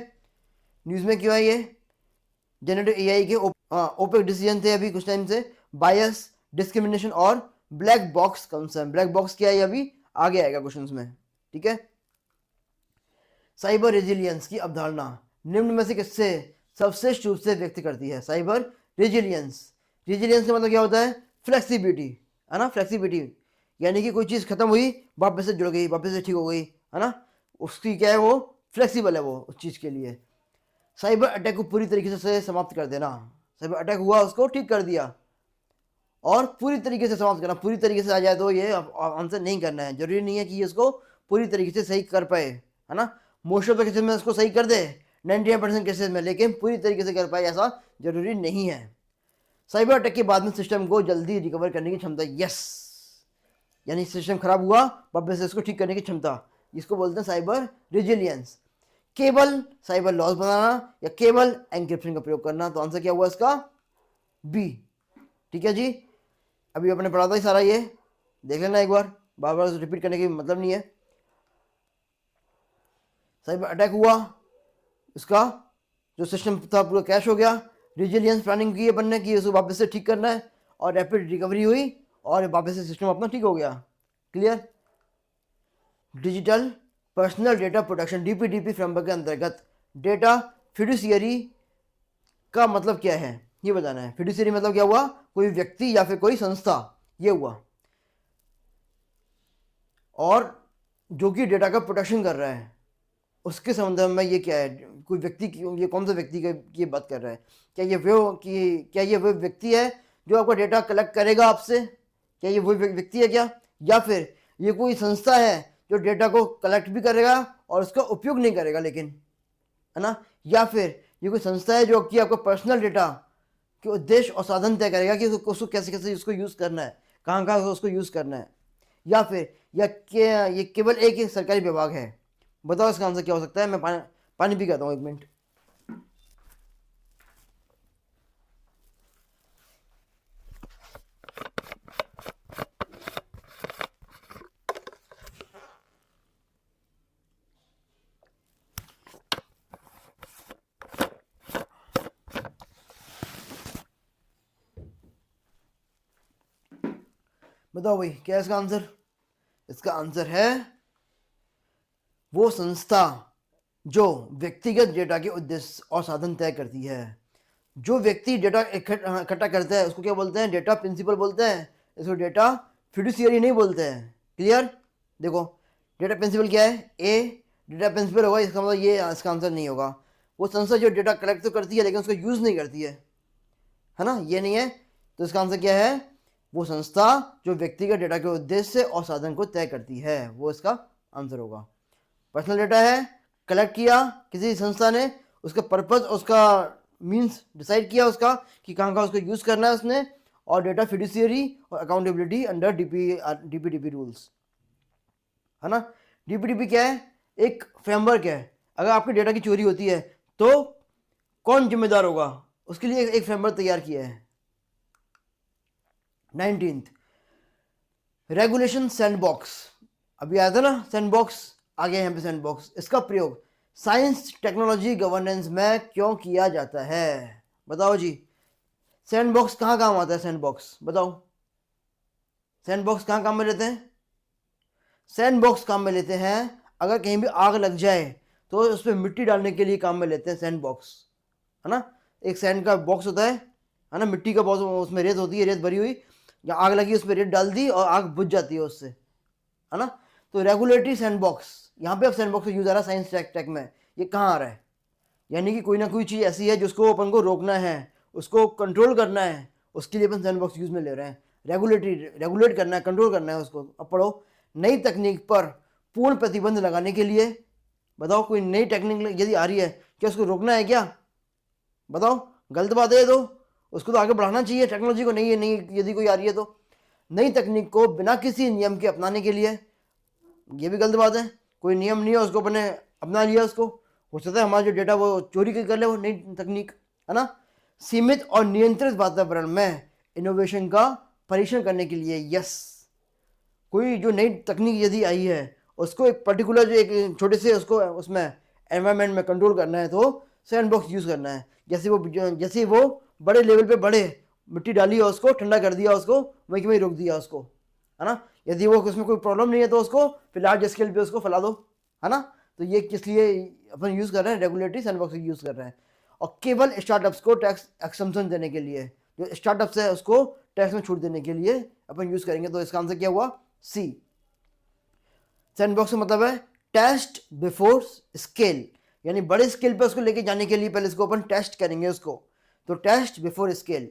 न्यूज़ में क्यों है ये, जनरेटिव AI के ओपेक डिसीजन थे अभी कुछ टाइम से, बायस, डिस्क्रिमिनेशन और black box concern. Black box क्या है अभी आगे आएगा क्वेश्चंस में। ठीक है। साइबर रेजिलियंस की अवधारणा निम्न में से किससे सर्वश्रेष्ठ रूप से व्यक्त करती है। साइबर रेजिलियंस, रेजिलियंस का मतलब क्या होता है, फ्लेक्सिबिलिटी, है ना। फ्लेक्सिबिलिटी यानी कि कोई चीज़ खत्म हुई वापस से जुड़ गई, वापस से ठीक हो गई, है ना। उसकी क्या है, वो फ्लेक्सिबल है वो उस चीज़ के लिए। साइबर अटैक को पूरी तरीके से समाप्त कर देना, साइबर अटैक हुआ उसको ठीक कर दिया, और पूरी तरीके से समाप्त करना। पूरी तरीके से आ जाए तो ये आंसर नहीं करना है, जरूरी नहीं है कि ये इसको पूरी तरीके से सही कर पाए, है ना। मोस्ट ऑफ द केसेस में इसको सही कर दे 99% केसेस में, लेकिन पूरी तरीके से कर पाए ऐसा जरूरी नहीं है। साइबर अटैक के बाद में सिस्टम को जल्दी रिकवर करने की क्षमता, यस, यानी सिस्टम खराब हुआ वापस से इसको ठीक करने की क्षमता, इसको बोलते हैं साइबर रेजिलियंस। केवल साइबर लॉस बनाना या केवल एन्क्रिप्शन का प्रयोग करना, तो आंसर क्या हुआ इसका, बी। ठीक है जी, अभी अपने पढ़ा था ही सारा, ये देख लेना एक बार, बार बार रिपीट करने की मतलब नहीं है। साइबर अटैक हुआ, इसका जो सिस्टम था पूरा क्रैश हो गया, रेजिलियंस प्लानिंग की अपन ने कि उसको वापस से ठीक करना है, और रैपिड रिकवरी हुई और वापस से सिस्टम अपना ठीक हो गया। Clear. Digital personal data protection DPDP framework के अंतर्गत डेटा फिडुशियरी का मतलब क्या है, ये बताना है। फिडुशियरी मतलब क्या हुआ, कोई व्यक्ति या फिर कोई संस्था, ये हुआ, और जो कि डेटा का प्रोटेक्शन कर रहा है, उसके संबंध में ये क्या है, कोई व्यक्ति की, ये कौन सा व्यक्ति की बात कर रहा है। क्या ये वो व्यक्ति है जो आपका डेटा कलेक्ट करेगा आपसे, क्या ये वो व्यक्ति है क्या, या फिर ये कोई संस्था है जो डेटा को कलेक्ट भी करेगा और उसका उपयोग नहीं करेगा लेकिन, है ना। या फिर ये कोई संस्था है जो कि आपको पर्सनल डेटा के उद्देश्य और साधन तय करेगा कि उसको कैसे कैसे उसको यूज़ करना है, कहाँ कहाँ उसको यूज़ करना है। या फिर ये केवल एक ही सरकारी विभाग है। बताओ इसका आंसर क्या हो सकता है। मैं पानी पी के आता हूँ, 1 मिनट। बताओ भाई क्या है इसका आंसर। इसका आंसर है वो संस्था जो व्यक्तिगत डेटा के उद्देश्य और साधन तय करती है। जो व्यक्ति डेटा इकट्ठा करता है उसको क्या बोलते हैं, डेटा प्रिंसिपल बोलते हैं, इसको डेटा फिडुशियरी नहीं बोलते हैं। क्लियर? देखो डेटा प्रिंसिपल क्या है, ए डेटा प्रिंसिपल होगा, इसका मतलब ये इसका आंसर नहीं होगा। वो संस्था जो डेटा कलेक्ट तो करती है लेकिन उसको यूज़ नहीं करती है ना, ये नहीं है। तो इसका आंसर क्या है, वो संस्था जो व्यक्तिगत डेटा के उद्देश्य और साधन को तय करती है, वो इसका आंसर होगा। पर्सनल डेटा है, कलेक्ट किया किसी संस्था ने, उसका पर्पस, उसका मींस डिसाइड किया उसका कि कहाँ कहाँ उसको यूज़ करना है उसने, और डेटा फिडुशियरी और अकाउंटेबिलिटी अंडर डीपीडीपी रूल्स, है ना। डीपीडीपी क्या है, एक फ्रेमवर्क है। अगर आपकी डेटा की चोरी होती है तो कौन जिम्मेदार होगा, उसके लिए एक फ्रेमवर्क तैयार किया है। 19th रेगुलेशन सैंडबॉक्स, अभी आया था ना सैंडबॉक्स, आ गया यहाँ पे सैंडबॉक्स। इसका प्रयोग साइंस टेक्नोलॉजी गवर्नेंस में क्यों किया जाता है, बताओ जी। सैंडबॉक्स कहाँ काम आता है, सैंडबॉक्स बताओ, सैंडबॉक्स कहाँ काम में लेते हैं। सैंडबॉक्स काम में लेते हैं अगर कहीं भी आग लग जाए तो उस पर मिट्टी डालने के लिए काम में लेते हैं सैंडबॉक्स, है ना। एक सैंड का बॉक्स होता है ना, मिट्टी का बॉक्स, उसमें रेत होती है, रेत भरी हुई, या आग लगी उस पर रेत डाल दी और आग बुझ जाती है उससे, है ना। तो रेगुलेटरी सैंडबॉक्स, यहाँ पे अब सैंडबॉक्स का यूज आ रहा है साइंस टेक में। ये कहाँ आ रहा है, यानी कि कोई ना कोई चीज़ ऐसी है जिसको अपन को रोकना है, उसको कंट्रोल करना है, उसके लिए अपन सैंडबॉक्स यूज में ले रहे हैं। रेगुलेट करना है, कंट्रोल करना है उसको। अब पढ़ो, नई तकनीक पर पूर्ण प्रतिबंध लगाने के लिए, बताओ कोई नई टेक्निक यदि आ रही है, क्या उसको रोकना है क्या, बताओ। गलत बात है, तो उसको तो आगे बढ़ाना चाहिए टेक्नोलॉजी को, नहीं है नहीं यदि कोई आ रही है तो। नई तकनीक को बिना किसी नियम के अपनाने के लिए, ये भी गलत बात है। कोई नियम नहीं है, उसको अपने अपना लिया, उसको हो सकता है हमारा जो डेटा वो चोरी कर ले, वो नई तकनीक, है ना। सीमित और नियंत्रित वातावरण में इनोवेशन का परीक्षण करने के लिए, यस, कोई जो नई तकनीक यदि आई है उसको एक पर्टिकुलर जो एक छोटे से उसको उसमें एनवायरनमेंट में कंट्रोल करना है तो सैंडबॉक्स यूज़ करना है। जैसे वो बड़े लेवल पे बढ़े, मिट्टी डाली है उसको, ठंडा कर दिया उसको, वहीं के वहीं रोक दिया उसको, है ना। यदि वो उसमें कोई प्रॉब्लम नहीं है तो उसको फिर लार्ज स्केल पे उसको फैला दो, है ना। तो ये किस लिए अपन यूज़ कर रहे हैं, रेगुलेटरी सैंडबॉक्स यूज़ कर रहे हैं। और केवल स्टार्टअप्स को टैक्स एक्सम्पशन देने के लिए, जो स्टार्टअप्स है उसको टैक्स में छूट देने के लिए अपन यूज़ करेंगे। तो इसका आंसर क्या हुआ, सी। सैंडबॉक्स का मतलब है टेस्ट बिफोर स्केल, यानी बड़े स्केल पे उसको लेके जाने के लिए पहले इसको अपन टेस्ट करेंगे उसको, तो टेस्ट बिफोर स्केल।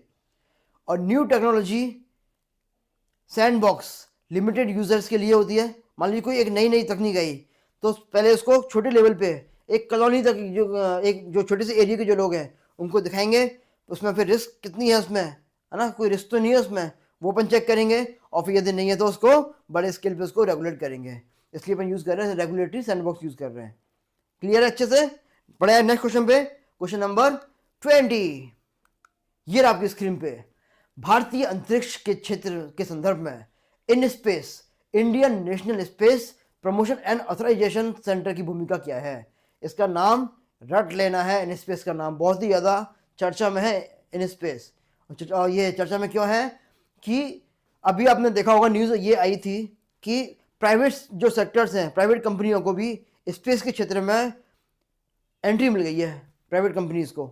और new technology sandbox limited users के लिए होती है। मान लीजिए कोई एक नई तकनीक आई तो पहले उसको छोटे लेवल पे एक कॉलोनी तक, जो छोटे से एरिया के जो लोग हैं उनको दिखाएंगे, उसमें फिर रिस्क कितनी है उसमें, है ना, कोई रिस्क तो नहीं है उसमें, वो अपन चेक करेंगे, और फिर यदि नहीं है तो उसको बड़े स्केल पे उसको रेगुलेट करेंगे। इसलिए अपन यूज़ कर रहे हैं रेगुलेटरी सैंडबॉक्स यूज़ कर रहे हैं। क्लियर है अच्छे से, बढ़ाया नेक्स्ट क्वेश्चन पे, क्वेश्चन नंबर 20। ये आपकी स्क्रीन पे, भारतीय अंतरिक्ष के क्षेत्र के संदर्भ में IN space Indian National Space Promotion and Authorization Centre की भूमिका क्या है। इसका नाम रट लेना है, इन स्पेस का नाम बहुत ही ज़्यादा चर्चा में है, इन स्पेस। और ये चर्चा में क्यों है कि अभी आपने देखा होगा न्यूज़ ये आई थी कि प्राइवेट जो सेक्टर्स हैं, प्राइवेट कंपनियों को भी स्पेस के क्षेत्र में एंट्री मिल गई है, प्राइवेट कंपनीज को।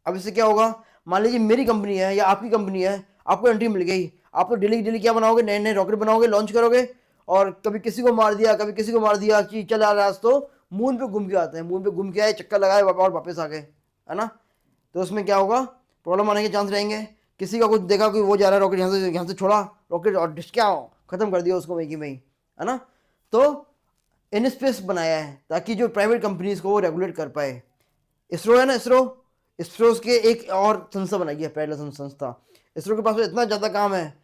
अब इससे क्या होगा, मान लीजिए मेरी कंपनी है या आपकी कंपनी है, आपको एंट्री मिल गई, आप तो डेली क्या बनाओगे, नए नए रॉकेट बनाओगे, लॉन्च करोगे, और कभी किसी को मार दिया, कभी किसी को मार दिया कि चल आ रहा है, तो मून पे घूम के आते हैं, मून पे घूम के आए, चक्कर लगाए और वापस आ गए, है ना। तो उसमें क्या होगा, प्रॉब्लम आने के चांस रहेंगे। किसी का कुछ देखा कि वो जा रहा है रॉकेट, यहाँ से छोड़ा रॉकेट और क्या खत्म कर दिया उसको वहीं की वहीं, है ना। तो इन स्पेस बनाया है ताकि जो प्राइवेट कंपनीज को वो रेगुलेट कर पाए। इसरो है ना, इसरो के एक और संस्था बनाई है, पैरेलल संस्था। इसरो के पास तो इतना ज़्यादा काम है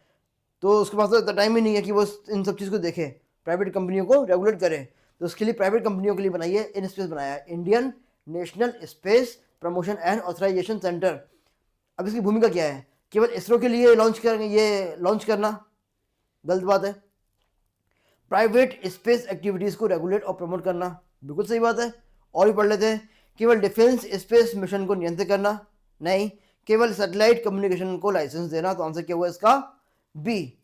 तो उसके पास तो इतना टाइम ही नहीं है कि वो इन सब चीज़ को देखे, प्राइवेट कंपनियों को रेगुलेट करे। तो उसके लिए प्राइवेट कंपनियों के लिए बनाई है, इन स्पेस बनाया है, Indian National Space Promotion and Authorization Centre. अब इसकी भूमिका क्या है, केवल इसरो के लिए लॉन्च करना गलत बात है। प्राइवेट स्पेस एक्टिविटीज़ को रेगुलेट और प्रमोट करना बिल्कुल सही बात है। और भी पढ़ लेते हैं, केवल डिफेंस स्पेस मिशन को नियंत्रित करना नहीं, केवल सैटेलाइट कम्युनिकेशन को लाइसेंस देना। तो आंसर क्या हुआ इसका, B.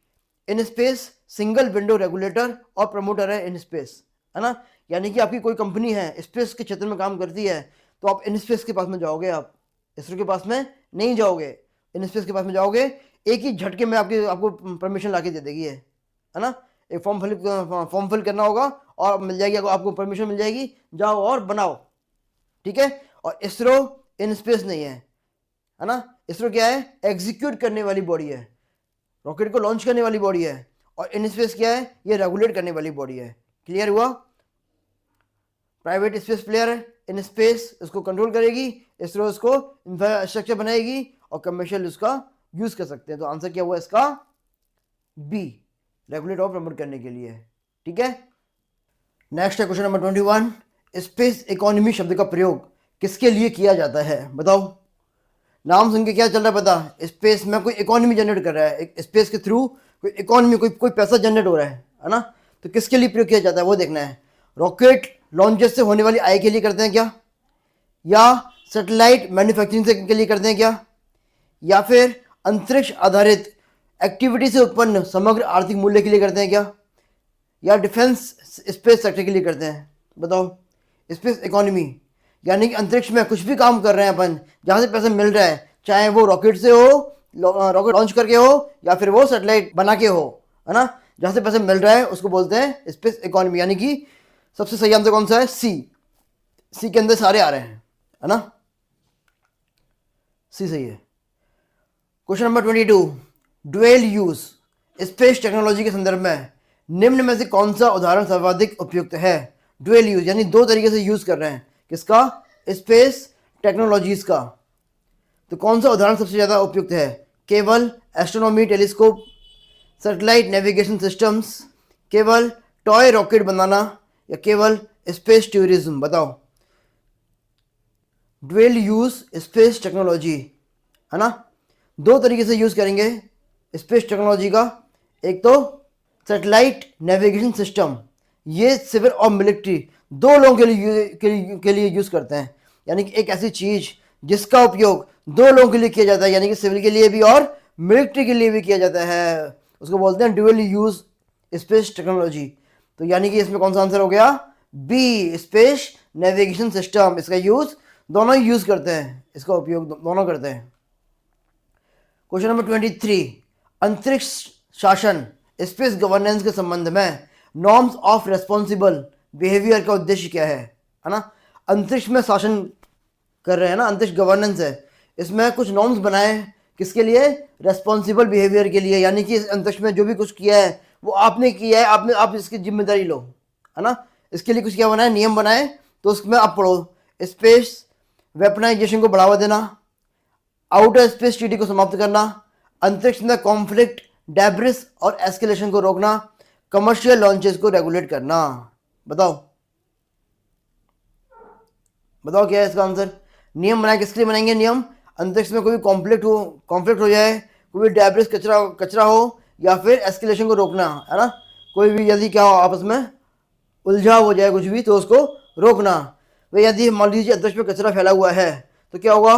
IN space single window regulator और प्रमोटर है इन स्पेस, है ना। यानी कि आपकी कोई कंपनी है स्पेस के क्षेत्र में काम करती है तो आप इन स्पेस के पास में जाओगे, आप इसरो के पास में नहीं जाओगे, इन स्पेस के पास में जाओगे, एक ही झटके में आपको परमिशन ला के दे देगी है ना। एक फॉर्म फिल करना होगा और मिल जाएगी आपको परमिशन मिल जाएगी, जाओ और बनाओ, ठीक है। और इसरो इन स्पेस नहीं है ना। इसरो क्या है, एग्जीक्यूट करने वाली बॉडी है, रॉकेट को लॉन्च करने वाली बॉडी है, और इन स्पेस क्या है, ये रेगुलेट करने वाली बॉडी है। क्लियर हुआ। प्राइवेट स्पेस प्लेयर है इन स्पेस, इसको कंट्रोल करेगी, इसरो इसको इंफ्रास्ट्रक्चर बनाएगी और कमर्शियल उसका यूज कर सकते हैं। तो आंसर क्या हुआ इसका, बी, रेगुलेट और प्रमोट करने के लिए, ठीक है। नेक्स्ट है क्वेश्चन नंबर 21, स्पेस इकोनॉमी शब्द का प्रयोग किसके लिए किया जाता है, बताओ। नाम सुन के क्या चल रहा है पता, स्पेस में कोई इकोनॉमी जनरेट कर रहा है, एक स्पेस के थ्रू कोई इकोनॉमी, कोई पैसा जनरेट हो रहा है ना। तो किसके लिए प्रयोग किया जाता है वो देखना है। रॉकेट लॉन्चेस से होने वाली आय के लिए करते हैं क्या, या सैटेलाइट मैन्युफैक्चरिंग के लिए करते हैं क्या, या फिर अंतरिक्ष आधारित एक्टिविटी से उत्पन्न समग्र आर्थिक मूल्य के लिए करते हैं क्या, या डिफेंस स्पेस सेक्टर के लिए करते हैं, बताओ। स्पेस इकोनॉमी यानी कि अंतरिक्ष में कुछ भी काम कर रहे हैं अपन, जहाँ से पैसा मिल रहा है, चाहे वो रॉकेट से हो, रॉकेट लॉन्च करके हो, या फिर वो सैटेलाइट बना के हो, है ना, जहाँ से पैसा मिल रहा है उसको बोलते हैं स्पेस इकोनॉमी। यानी कि सबसे सही आंसर कौन सा है, सी के अंदर सारे आ रहे हैं, है ना, सी सही है। Question number 22, dual use space technology के संदर्भ में निम्न में से कौन सा उदाहरण सर्वाधिक उपयुक्त है। ड्यूअल यूज यानी दो तरीके से यूज कर रहे हैं, किसका, स्पेस टेक्नोलॉजीज का। तो कौन सा उदाहरण सबसे ज्यादा उपयुक्त है, केवल astronomy telescope, satellite navigation systems, केवल टॉय रॉकेट बनाना, या केवल स्पेस टूरिज्म, बताओ। ड्यूअल यूज स्पेस टेक्नोलॉजी, है ना, दो तरीके से यूज करेंगे स्पेस टेक्नोलॉजी का। एक तो सैटेलाइट नेविगेशन सिस्टम, ये सिविल और मिलिट्री दो लोगों के लिए यूज करते हैं, यानी कि एक ऐसी चीज जिसका उपयोग दो लोगों के लिए किया जाता है, यानी कि सिविल के लिए भी और मिलिट्री के लिए भी किया जाता है, उसको बोलते हैं ड्यूअल यूज स्पेस टेक्नोलॉजी। तो यानी कि इसमें कौन सा आंसर हो गया, बी, स्पेस नेविगेशन सिस्टम। इसका यूज दोनों ही यूज करते हैं, इसका उपयोग दोनों करते हैं। क्वेश्चन नंबर 23, अंतरिक्ष शासन स्पेस गवर्नेंस के संबंध में नॉर्म्स ऑफ रेस्पॉन्सिबल बिहेवियर का उद्देश्य क्या है ना। अंतरिक्ष में शासन कर रहे हैं ना, अंतरिक्ष गवर्नेंस है, इसमें कुछ नॉर्म्स बनाए किसके लिए, रेस्पॉन्सिबल बिहेवियर के लिए। यानी कि अंतरिक्ष में जो भी कुछ किया है वो आपने किया है, आप इसकी जिम्मेदारी लो, है ना। इसके लिए कुछ क्या बनाए, नियम बनाए, तो उसमें आप पढ़ो। स्पेस वेपनाइजेशन को बढ़ावा देना, आउटर स्पेस ट्रीटी को समाप्त करना, अंतरिक्ष में कॉन्फ्लिक्ट, डेब्रिस और एस्केलेशन को रोकना, कमर्शियल लॉन्चेस को रेगुलेट करना, बताओ क्या है इसका आंसर। नियम बनाए, किसके लिए बनाएंगे नियम, अंतरिक्ष में कोई भी कॉन्फ्लिक्ट हो जाए, कोई भी डेब्रिस कचरा हो, या फिर एस्केलेशन को रोकना, है ना, कोई भी यदि क्या हो आपस में उलझाव हो जाए कुछ भी तो उसको रोकना। भाई यदि मान लीजिए अंतरिक्ष में कचरा फैला हुआ है तो क्या होगा,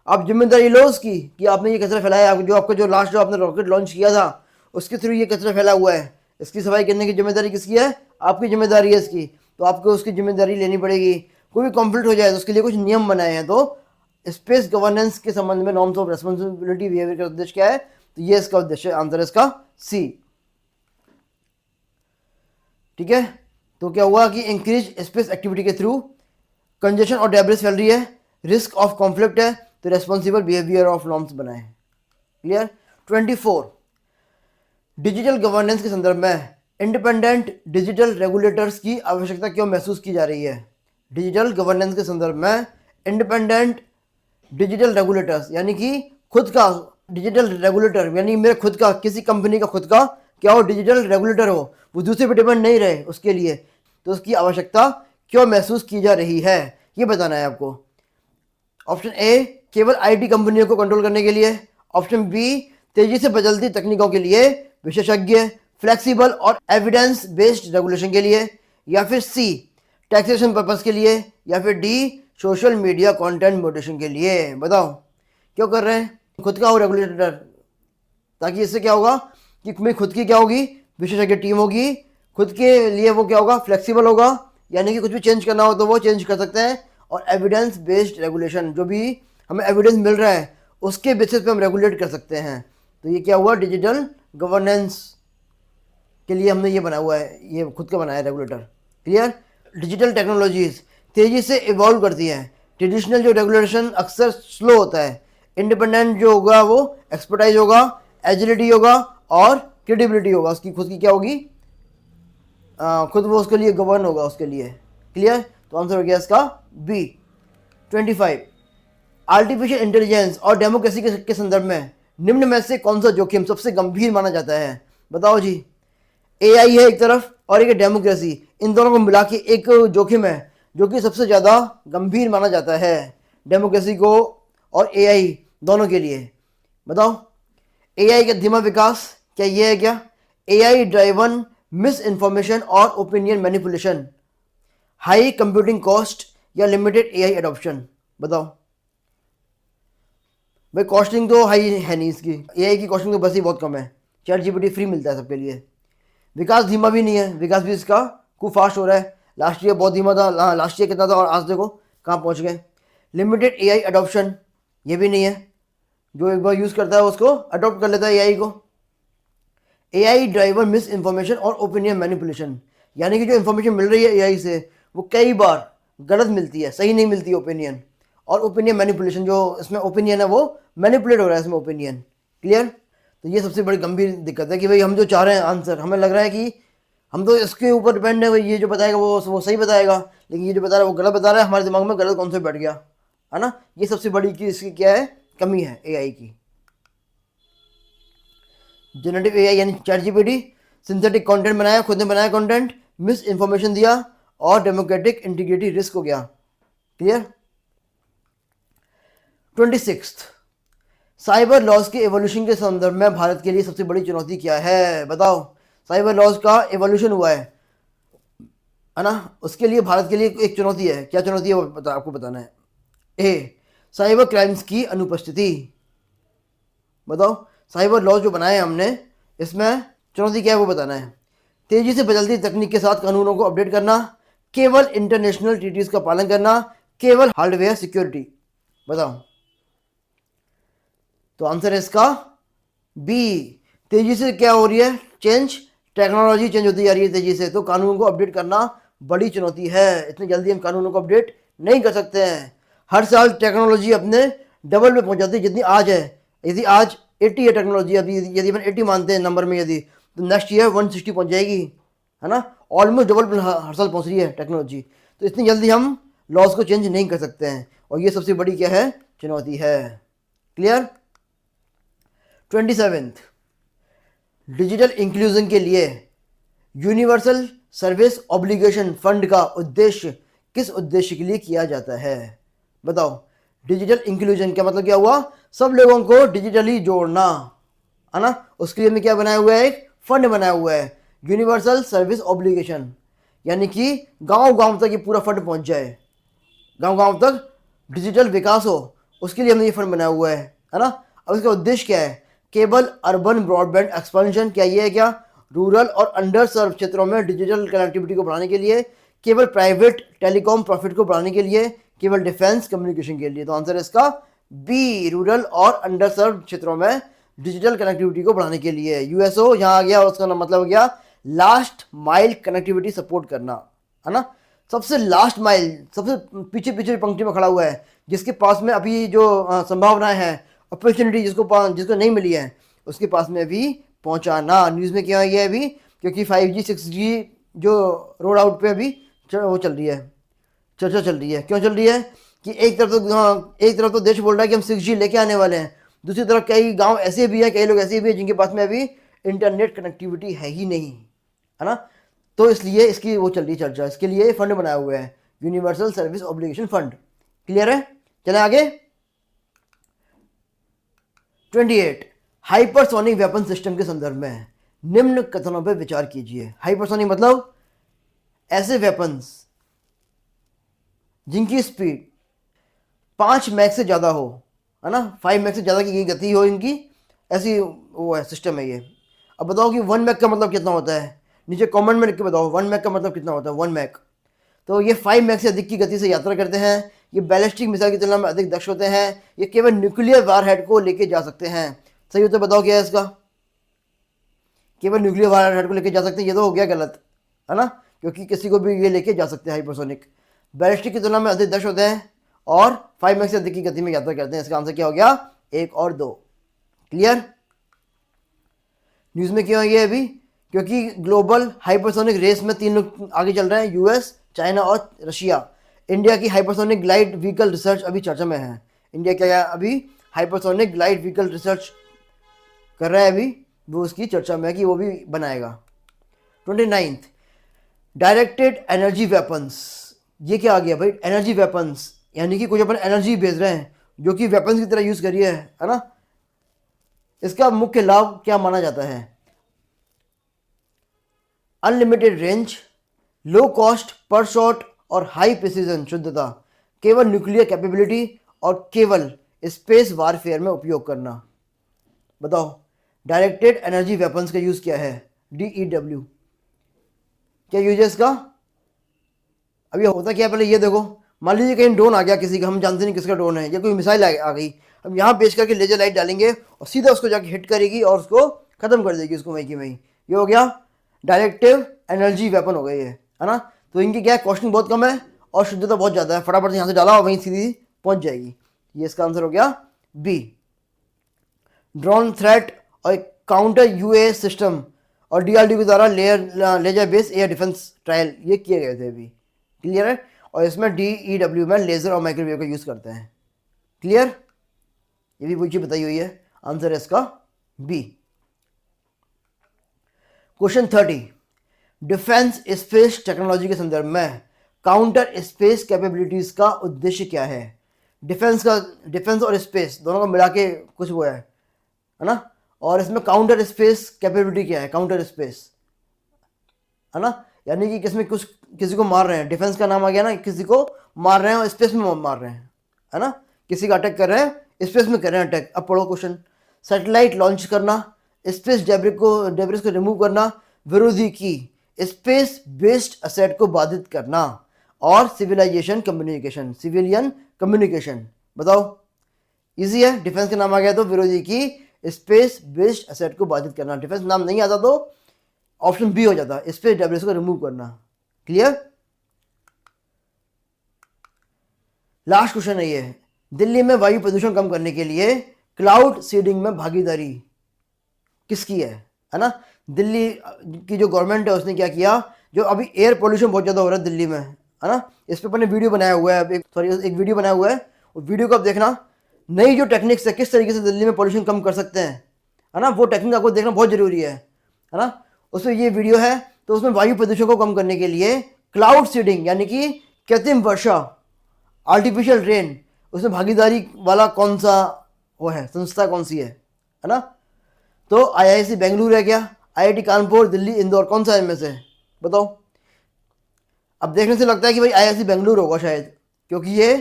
आप जिम्मेदारी लो उसकी कि आपने ये कचरा फैलाया, जो आपने रॉकेट लॉन्च किया था उसके थ्रू ये कचरा फैला हुआ है, इसकी सफाई करने की जिम्मेदारी किसकी है, आपकी जिम्मेदारी है इसकी, तो आपको उसकी जिम्मेदारी लेनी पड़ेगी। कोई भी कॉन्फ्लिक्ट हो जाए तो उसके लिए कुछ नियम बनाए हैं। तो स्पेस गवर्नेंस के संबंध में नॉर्म्स ऑफ रेस्पॉन्सिबिलिटी बिहेवियर का उद्देश्य क्या है, तो ये इसका उद्देश्य, आंसर है इसका सी, ठीक है। तो क्या हुआ कि इंक्रीज स्पेस एक्टिविटी के थ्रू कंजेशन और डेब्रिस फैल रही है, रिस्क ऑफ कॉन्फ्लिक्ट है, तो रेस्पॉन्सिबल बिहेवियर ऑफ नॉर्म्स बनाए। क्लियर। 24, डिजिटल गवर्नेंस के संदर्भ में इंडिपेंडेंट डिजिटल रेगुलेटर्स की आवश्यकता क्यों महसूस की जा रही है। डिजिटल गवर्नेंस के संदर्भ में इंडिपेंडेंट डिजिटल रेगुलेटर्स यानी कि खुद का डिजिटल रेगुलेटर, यानी मेरे खुद का, किसी कंपनी का खुद का क्या हो, डिजिटल रेगुलेटर हो, वो दूसरे पे डिपेंड नहीं रहे उसके लिए, तो उसकी आवश्यकता क्यों महसूस की जा रही है ये बताना है आपको। ऑप्शन ए, केवल आईटी कंपनियों को कंट्रोल करने के लिए। ऑप्शन बी, तेजी से बदलती तकनीकों के लिए विशेषज्ञ, फ्लेक्सिबल और एविडेंस बेस्ड रेगुलेशन के लिए, या फिर सी, टैक्सेशन पर्पस के लिए, या फिर D, social media content moderation के लिए। बताओ क्यों कर रहे हैं, खुद का हो रेगुलेटर, ताकि इससे क्या होगा कि मेरी खुद की क्या होगी, विशेषज्ञ टीम होगी, खुद के लिए वो क्या होगा, फ्लेक्सिबल होगा, यानी कि कुछ भी चेंज करना हो तो वो चेंज कर सकते हैं, और एविडेंस बेस्ड रेगुलेशन, जो भी हमें एविडेंस मिल रहा है उसके बेसिस पे हम रेगुलेट कर सकते हैं। तो ये क्या हुआ, डिजिटल गवर्नेंस के लिए हमने ये बना हुआ है, ये खुद का बनाया है रेगुलेटर। क्लियर। डिजिटल टेक्नोलॉजीज तेज़ी से इवॉल्व करती हैं। ट्रेडिशनल जो रेगुलेशन अक्सर स्लो होता है। इंडिपेंडेंट जो होगा वो एक्सपर्टाइज होगा, एजिलिटी होगा और क्रेडिबिलिटी होगा, उसकी खुद की क्या होगी, खुद वो उसके लिए गवर्न होगा उसके लिए। क्लियर। तो आंसर हो गया इसका बी। 25, आर्टिफिशियल इंटेलिजेंस और डेमोक्रेसी के संदर्भ में निम्न में से कौन सा जोखिम सबसे गंभीर माना जाता है? बताओ जी। एआई है एक तरफ और एक डेमोक्रेसी, इन दोनों को मिला के एक जोखिम है जो कि सबसे ज़्यादा गंभीर माना जाता है डेमोक्रेसी को और एआई दोनों के लिए। बताओ। एआई का धीमा विकास, क्या ये है क्या? एआई ड्राइवन मिस इन्फॉर्मेशन और opinion manipulation, high computing cost या लिमिटेड एआई एडॉप्शन? बताओ भाई। कॉस्टिंग तो हाई है नहीं इसकी, एआई की कॉस्टिंग तो बस ही बहुत कम है। चैट जीपीटी फ्री मिलता है सबके लिए। विकास धीमा भी नहीं है, विकास भी इसका खूब फास्ट हो रहा है। लास्ट ईयर बहुत धीमा था, लास्ट ईयर कितना था और आज देखो कहाँ पहुँच गए। लिमिटेड एआई एडॉप्शन, ये भी नहीं है, जो एक बार यूज़ करता है उसको अडॉप्ट कर लेता है एआई को। एआई ड्राइवर मिस इन्फॉर्मेशन और ओपिनियन मैनिपुलेशन, यानी कि जो इन्फॉर्मेशन मिल रही है एआई से वो कई बार गलत मिलती है, सही नहीं मिलती ओपिनियन। और ओपिनियन मैनिपुलेशन, जो इसमें ओपिनियन है वो मैनिपुलेट हो रहा है इसमें ओपिनियन। क्लियर। तो ये सबसे बड़ी गंभीर दिक्कत है कि भाई हम जो चाह रहे हैं आंसर, हमें लग रहा है कि हम तो इसके ऊपर डिपेंड है, भाई ये जो बताएगा वो सही बताएगा, लेकिन ये जो बता रहा है वो गलत बता रहा है, हमारे दिमाग में गलत कॉन्सेप्ट बैठ गया है ना। ये सबसे बड़ी की इसकी क्या है, कमी है एआई की। जनरेटिव एआई यानी चैट जीपीटी सिंथेटिक कंटेंट बनाया, खुद ने बनाया कंटेंट, मिस इन्फॉर्मेशन दिया और डेमोक्रेटिक इंटीग्रिटी रिस्क हो गया। क्लियर। 26, साइबर लॉज के एवोल्यूशन के संदर्भ में भारत के लिए सबसे बड़ी चुनौती क्या है? बताओ। साइबर लॉज का एवोल्यूशन हुआ है ना, उसके लिए भारत के लिए एक चुनौती है। क्या चुनौती है वो आपको बताना है। ए, साइबर क्राइम्स की अनुपस्थिति। बताओ। साइबर लॉज जो बनाए हैं हमने, इसमें चुनौती क्या है वो बताना है। तेजी से बदलती तकनीक के साथ कानूनों को अपडेट करना, केवल इंटरनेशनल ट्रीटीज का पालन करना, केवल हार्डवेयर सिक्योरिटी। बताओ। तो आंसर है इसका बी। तेजी से क्या हो रही है, चेंज, टेक्नोलॉजी चेंज होती जा रही है तेजी से, तो कानून को अपडेट करना बड़ी चुनौती है। इतनी जल्दी हम कानूनों को अपडेट नहीं कर सकते हैं। हर साल टेक्नोलॉजी अपने डबल पे पहुंच जाती है जितनी आज है। यदि आज 80 है टेक्नोलॉजी, अभी यदि अपन 80 मानते हैं नंबर में, यदि तो नेक्स्ट ईयर 160 पहुंच जाएगी, है ना। ऑलमोस्ट डबल हर साल पहुंच रही है टेक्नोलॉजी। तो इतनी जल्दी हम लॉज को चेंज नहीं कर सकते हैं, और ये सबसे बड़ी क्या है, चुनौती है। क्लियर। 27, डिजिटल इंक्लूजन के लिए यूनिवर्सल सर्विस ऑब्लिगेशन फंड का उद्देश्य किस उद्देश्य के लिए किया जाता है? बताओ। डिजिटल इंक्लूजन का मतलब क्या हुआ, सब लोगों को डिजिटली जोड़ना, है ना। उसके लिए हमने क्या बनाया हुआ है, एक फंड बनाया हुआ है, यूनिवर्सल सर्विस ऑब्लिगेशन, यानी कि गांव गांव तक ये पूरा फंड पहुंच जाए, गांव गांव तक डिजिटल विकास हो, उसके लिए हमने ये फंड बनाया हुआ है ना। अब इसका उद्देश्य क्या है, केबल अर्बन ब्रॉडबैंड एक्सपेंशन, क्या ये है क्या, रूरल और अंडर सर्व क्षेत्रों में डिजिटल कनेक्टिविटी को बढ़ाने के लिए, केवल प्राइवेट टेलीकॉम प्रॉफिट को बढ़ाने के लिए, केवल डिफेंस कम्युनिकेशन के लिए? तो आंसर है इसका बी, रूरल और अंडर सर्व क्षेत्रों में डिजिटल कनेक्टिविटी को बढ़ाने के लिए। यूएसओ यहाँ आ गया, उसका मतलब हो गया लास्ट माइल कनेक्टिविटी सपोर्ट करना, है ना। सबसे लास्ट माइल, सबसे पीछे पीछे पंक्ति में खड़ा हुआ है, जिसके पास में अभी जो संभावनाएं हैं, अपॉर्चुनिटी जिसको नहीं मिली है, उसके पास में भी पहुंचाना। न्यूज़ में क्या है ये अभी, क्योंकि 5G 6G जो रोड आउट पे अभी वो चल रही है, चर्चा चल रही है। क्यों चल रही है कि एक तरफ तो देश बोल रहा है कि हम 6G लेके आने वाले हैं, दूसरी तरफ कई गांव ऐसे भी हैं, कई लोग ऐसे भी हैं जिनके पास में अभी इंटरनेट कनेक्टिविटी है ही नहीं, है ना। तो इसलिए इसकी वो चल रही चर्चा, इसके लिए फंड बनाया हुआ है, universal service obligation fund. Clear है। चले आगे। 28, हाइपरसोनिक वेपन सिस्टम के संदर्भ में निम्न कथनों पर विचार कीजिए। हाइपरसोनिक मतलब ऐसे वेपन्स जिनकी स्पीड 5 मैक से ज़्यादा हो, है ना, 5 मैक से ज़्यादा की गति हो इनकी, ऐसी वो है, सिस्टम है ये। अब बताओ कि 1 मैक का मतलब कितना होता है, नीचे कमेंट में लिख के बताओ 1 मैक का मतलब कितना होता है। 1 मैक तो ये 5 मैक से अधिक की गति से यात्रा करते हैं ये बैलिस्टिक मिसाइल की तुलना में अधिक दक्ष होते हैं, ये केवल न्यूक्लियर वारहेड को लेके जा सकते हैं। सही उत्तर बताओ क्या है इसका? केवल न्यूक्लियर वारहेड को लेके जा सकते हैं, ये तो हो गया गलत, है ना, क्योंकि किसी को भी ये लेके जा सकते हैं हाइपरसोनिक। बैलिस्टिक की तुलना में अधिक दक्ष होते हैं और 5 मैक से अधिक की गति में यात्रा करते हैं। इसका आंसर क्या हो गया? 1 और 2। क्लियर? न्यूज़ में क्यों है ये अभी? क्योंकि ग्लोबल हाइपरसोनिक रेस में 3 लोग आगे चल रहे हैं, यूएस, चाइना और रशिया। इंडिया की हाइपरसोनिक ग्लाइड व्हीकल रिसर्च अभी चर्चा में है। इंडिया क्या है अभी? हाइपरसोनिक ग्लाइड व्हीकल रिसर्च कर रहा है अभी, वो उसकी चर्चा में है कि वो भी बनाएगा। 29th, directed energy weapons. ये क्या आ गया भाई? एनर्जी वेपन्स यानी कि कुछ अपन एनर्जी भेज रहे हैं जो कि वेपन्स की तरह यूज़ करिए, है ना। इसका मुख्य लाभ क्या माना जाता है? Unlimited range, low cost per shot और हाई प्रिसीजन शुद्धता, केवल न्यूक्लियर कैपेबिलिटी और केवल स्पेस वारफेयर में उपयोग करना। बताओ, डायरेक्टेड एनर्जी वेपन्स का यूज़ क्या है? DEW क्या यूज है इसका? अभी होता क्या है, पहले ये देखो, मान लीजिए कहीं ड्रोन आ गया किसी का, हम जानते नहीं किसका ड्रोन है, या कोई मिसाइल आ गई, हम यहाँ पेश करके लेजर लाइट डालेंगे और सीधा उसको जाके हिट करेगी और उसको खत्म कर देगी, उसको वहीं की वहीं। ये हो गया डायरेक्टिव एनर्जी वेपन हो गई है ना। तो इनकी क्या है, कॉस्टिंग बहुत कम है और शुद्धता बहुत ज़्यादा है, फटाफट से यहाँ से डाला और वहीं सीधी पहुँच जाएगी। ये इसका आंसर हो गया बी। ड्रोन थ्रेट और काउंटर UAS सिस्टम और DRDO के द्वारा laser base air defence trial ये किए गए थे अभी। क्लियर है? और इसमें DEW में लेजर और माइक्रोवेव का यूज़ करते हैं। क्लियर? ये भी पूछी बताई हुई है, आंसर है इसका B. Question 30, defence space technology के संदर्भ में काउंटर स्पेस कैपेबिलिटीज का उद्देश्य क्या है? डिफेंस और स्पेस दोनों को मिला के कुछ वो है ना। और इसमें काउंटर स्पेस कैपेबिलिटी क्या है? काउंटर स्पेस, है ना, यानी कि किसमें कुछ किसी को मार रहे हैं, डिफेंस का नाम आ गया ना, किसी को मार रहे हैं और स्पेस में मार रहे हैं, है ना, किसी का अटैक कर रहे हैं, स्पेस में कर रहे हैं अटैक। अब पढ़ो क्वेश्चन। सैटेलाइट लॉन्च करना, स्पेस डेब्रिस को रिमूव करना, विरोधी की स्पेस बेस्ड असेट को बाधित करना और सिविलाइजेशन कम्युनिकेशन, सिविलियन कम्युनिकेशन। बताओ, इजी है, डिफेंस का नाम आ गया तो विरोधी की स्पेस बेस्ड असेट को बाधित करना। डिफेंस नाम नहीं आता तो ऑप्शन बी हो जाता, स्पेस डेब्रिस को रिमूव करना। क्लियर? लास्ट क्वेश्चन है ये, दिल्ली में वायु प्रदूषण कम करने के लिए क्लाउड सीडिंग में भागीदारी किसकी है ना। दिल्ली की जो गवर्नमेंट है उसने क्या किया, जो अभी एयर पोल्यूशन बहुत ज़्यादा हो रहा है दिल्ली में, है ना, इस पर अपने वीडियो बनाया हुआ है, एक वीडियो बनाया हुआ है, उस वीडियो को आप देखना। नई जो टेक्निक्स है, किस तरीके से दिल्ली में पोल्यूशन कम कर सकते हैं, है ना, वो टेक्निक आपको देखना बहुत ज़रूरी है ना। उसमें ये वीडियो है, तो उसमें वायु प्रदूषण को कम करने के लिए क्लाउड सीडिंग यानी कि कृत्रिम वर्षा, आर्टिफिशियल रेन, उसमें भागीदारी वाला कौन सा वो है, संस्था कौन सी है ना। तो IISc बेंगलुरु है क्या, IIT कानपुर, दिल्ली, इंदौर, कौन सा है इनमें से? बताओ। अब देखने से लगता है कि भाई IISc बेंगलुरु होगा शायद, क्योंकि ये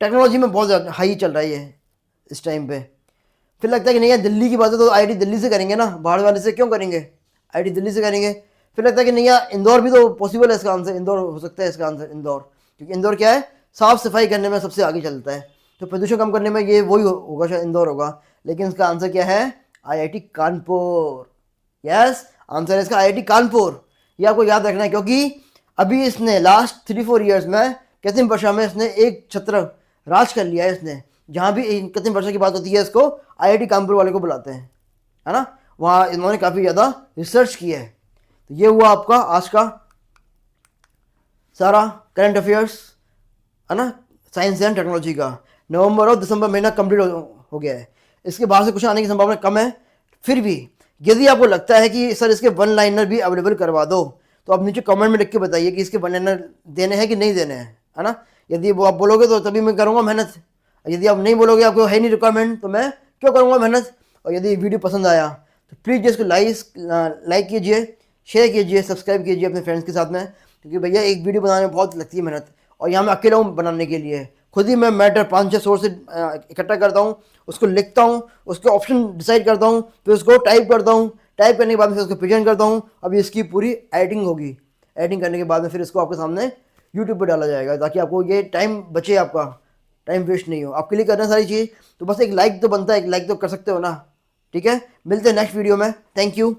टेक्नोलॉजी में बहुत ज़्यादा हाई चल रही है इस टाइम पे। फिर लगता है कि नहीं यार, दिल्ली की बात है तो IIT दिल्ली से करेंगे ना, बाहर वाले से क्यों करेंगे, IIT दिल्ली से करेंगे। फिर लगता है कि नहीं यार, इंदौर भी तो पॉसिबल है, इसका आंसर इंदौर हो सकता है, इसका आंसर इंदौर, क्योंकि इंदौर क्या है, साफ सफाई करने में सबसे आगे चलता है, तो प्रदूषण कम करने में ये वही होगा शायद, इंदौर होगा। लेकिन इसका आंसर क्या है? IIT कानपुर। यस, आंसर है इसका IIT कानपुर। ये आपको याद रखना है, क्योंकि अभी इसने लास्ट 3-4 ईयर्स में कृत्रिम वर्षा में इसने एक छत्र राज कर लिया है इसने। जहाँ भी कृत्रिम वर्षा की बात होती है, इसको IIT कानपुर वाले को बुलाते हैं, है ना, वहाँ इन्होंने काफ़ी ज़्यादा रिसर्च की है। तो ये हुआ आपका आज का सारा करंट अफेयर्स, है ना, साइंस एंड टेक्नोलॉजी का। नवंबर और दिसंबर महीना कंप्लीट हो गया है, इसके बाद से कुछ आने की संभावना कम है। फिर भी यदि आपको लगता है कि सर इसके वन लाइनर भी अवेलेबल करवा दो, तो आप नीचे कमेंट में लिख के बताइए कि इसके वन लाइनर देने हैं कि नहीं देने हैं, है ना। यदि वो आप बोलोगे तो तभी मैं करूँगा मेहनत, यदि आप नहीं बोलोगे, आपको है नहीं रिक्वायरमेंट, तो मैं क्यों करूँगा मेहनत। और यदि वीडियो पसंद आया तो प्लीज़ इसको लाइक कीजिए, शेयर कीजिए, सब्सक्राइब कीजिए अपने फ्रेंड्स के साथ में, क्योंकि भैया एक वीडियो बनाने में बहुत लगती है मेहनत, और यहाँ मैं अकेला हूँ बनाने के लिए। खुद ही मैं मैटर 5-6 सोर्स से इकट्ठा करता हूँ, उसको लिखता हूँ, उसके ऑप्शन डिसाइड करता हूँ, फिर उसको टाइप करता हूँ, टाइप करने के बाद में फिर उसको प्रेजेंट करता हूँ। अभी इसकी पूरी एडिटिंग होगी, एडिटिंग करने के बाद में फिर इसको आपके सामने यूट्यूब पर डाला जाएगा, ताकि आपको ये टाइम बचे आपका, टाइम वेस्ट नहीं हो, आपके लिए करना सारी चीज़। तो बस एक लाइक तो बनता है, एक लाइक तो कर सकते हो ना। ठीक है, मिलते हैं नेक्स्ट वीडियो में। Thank you.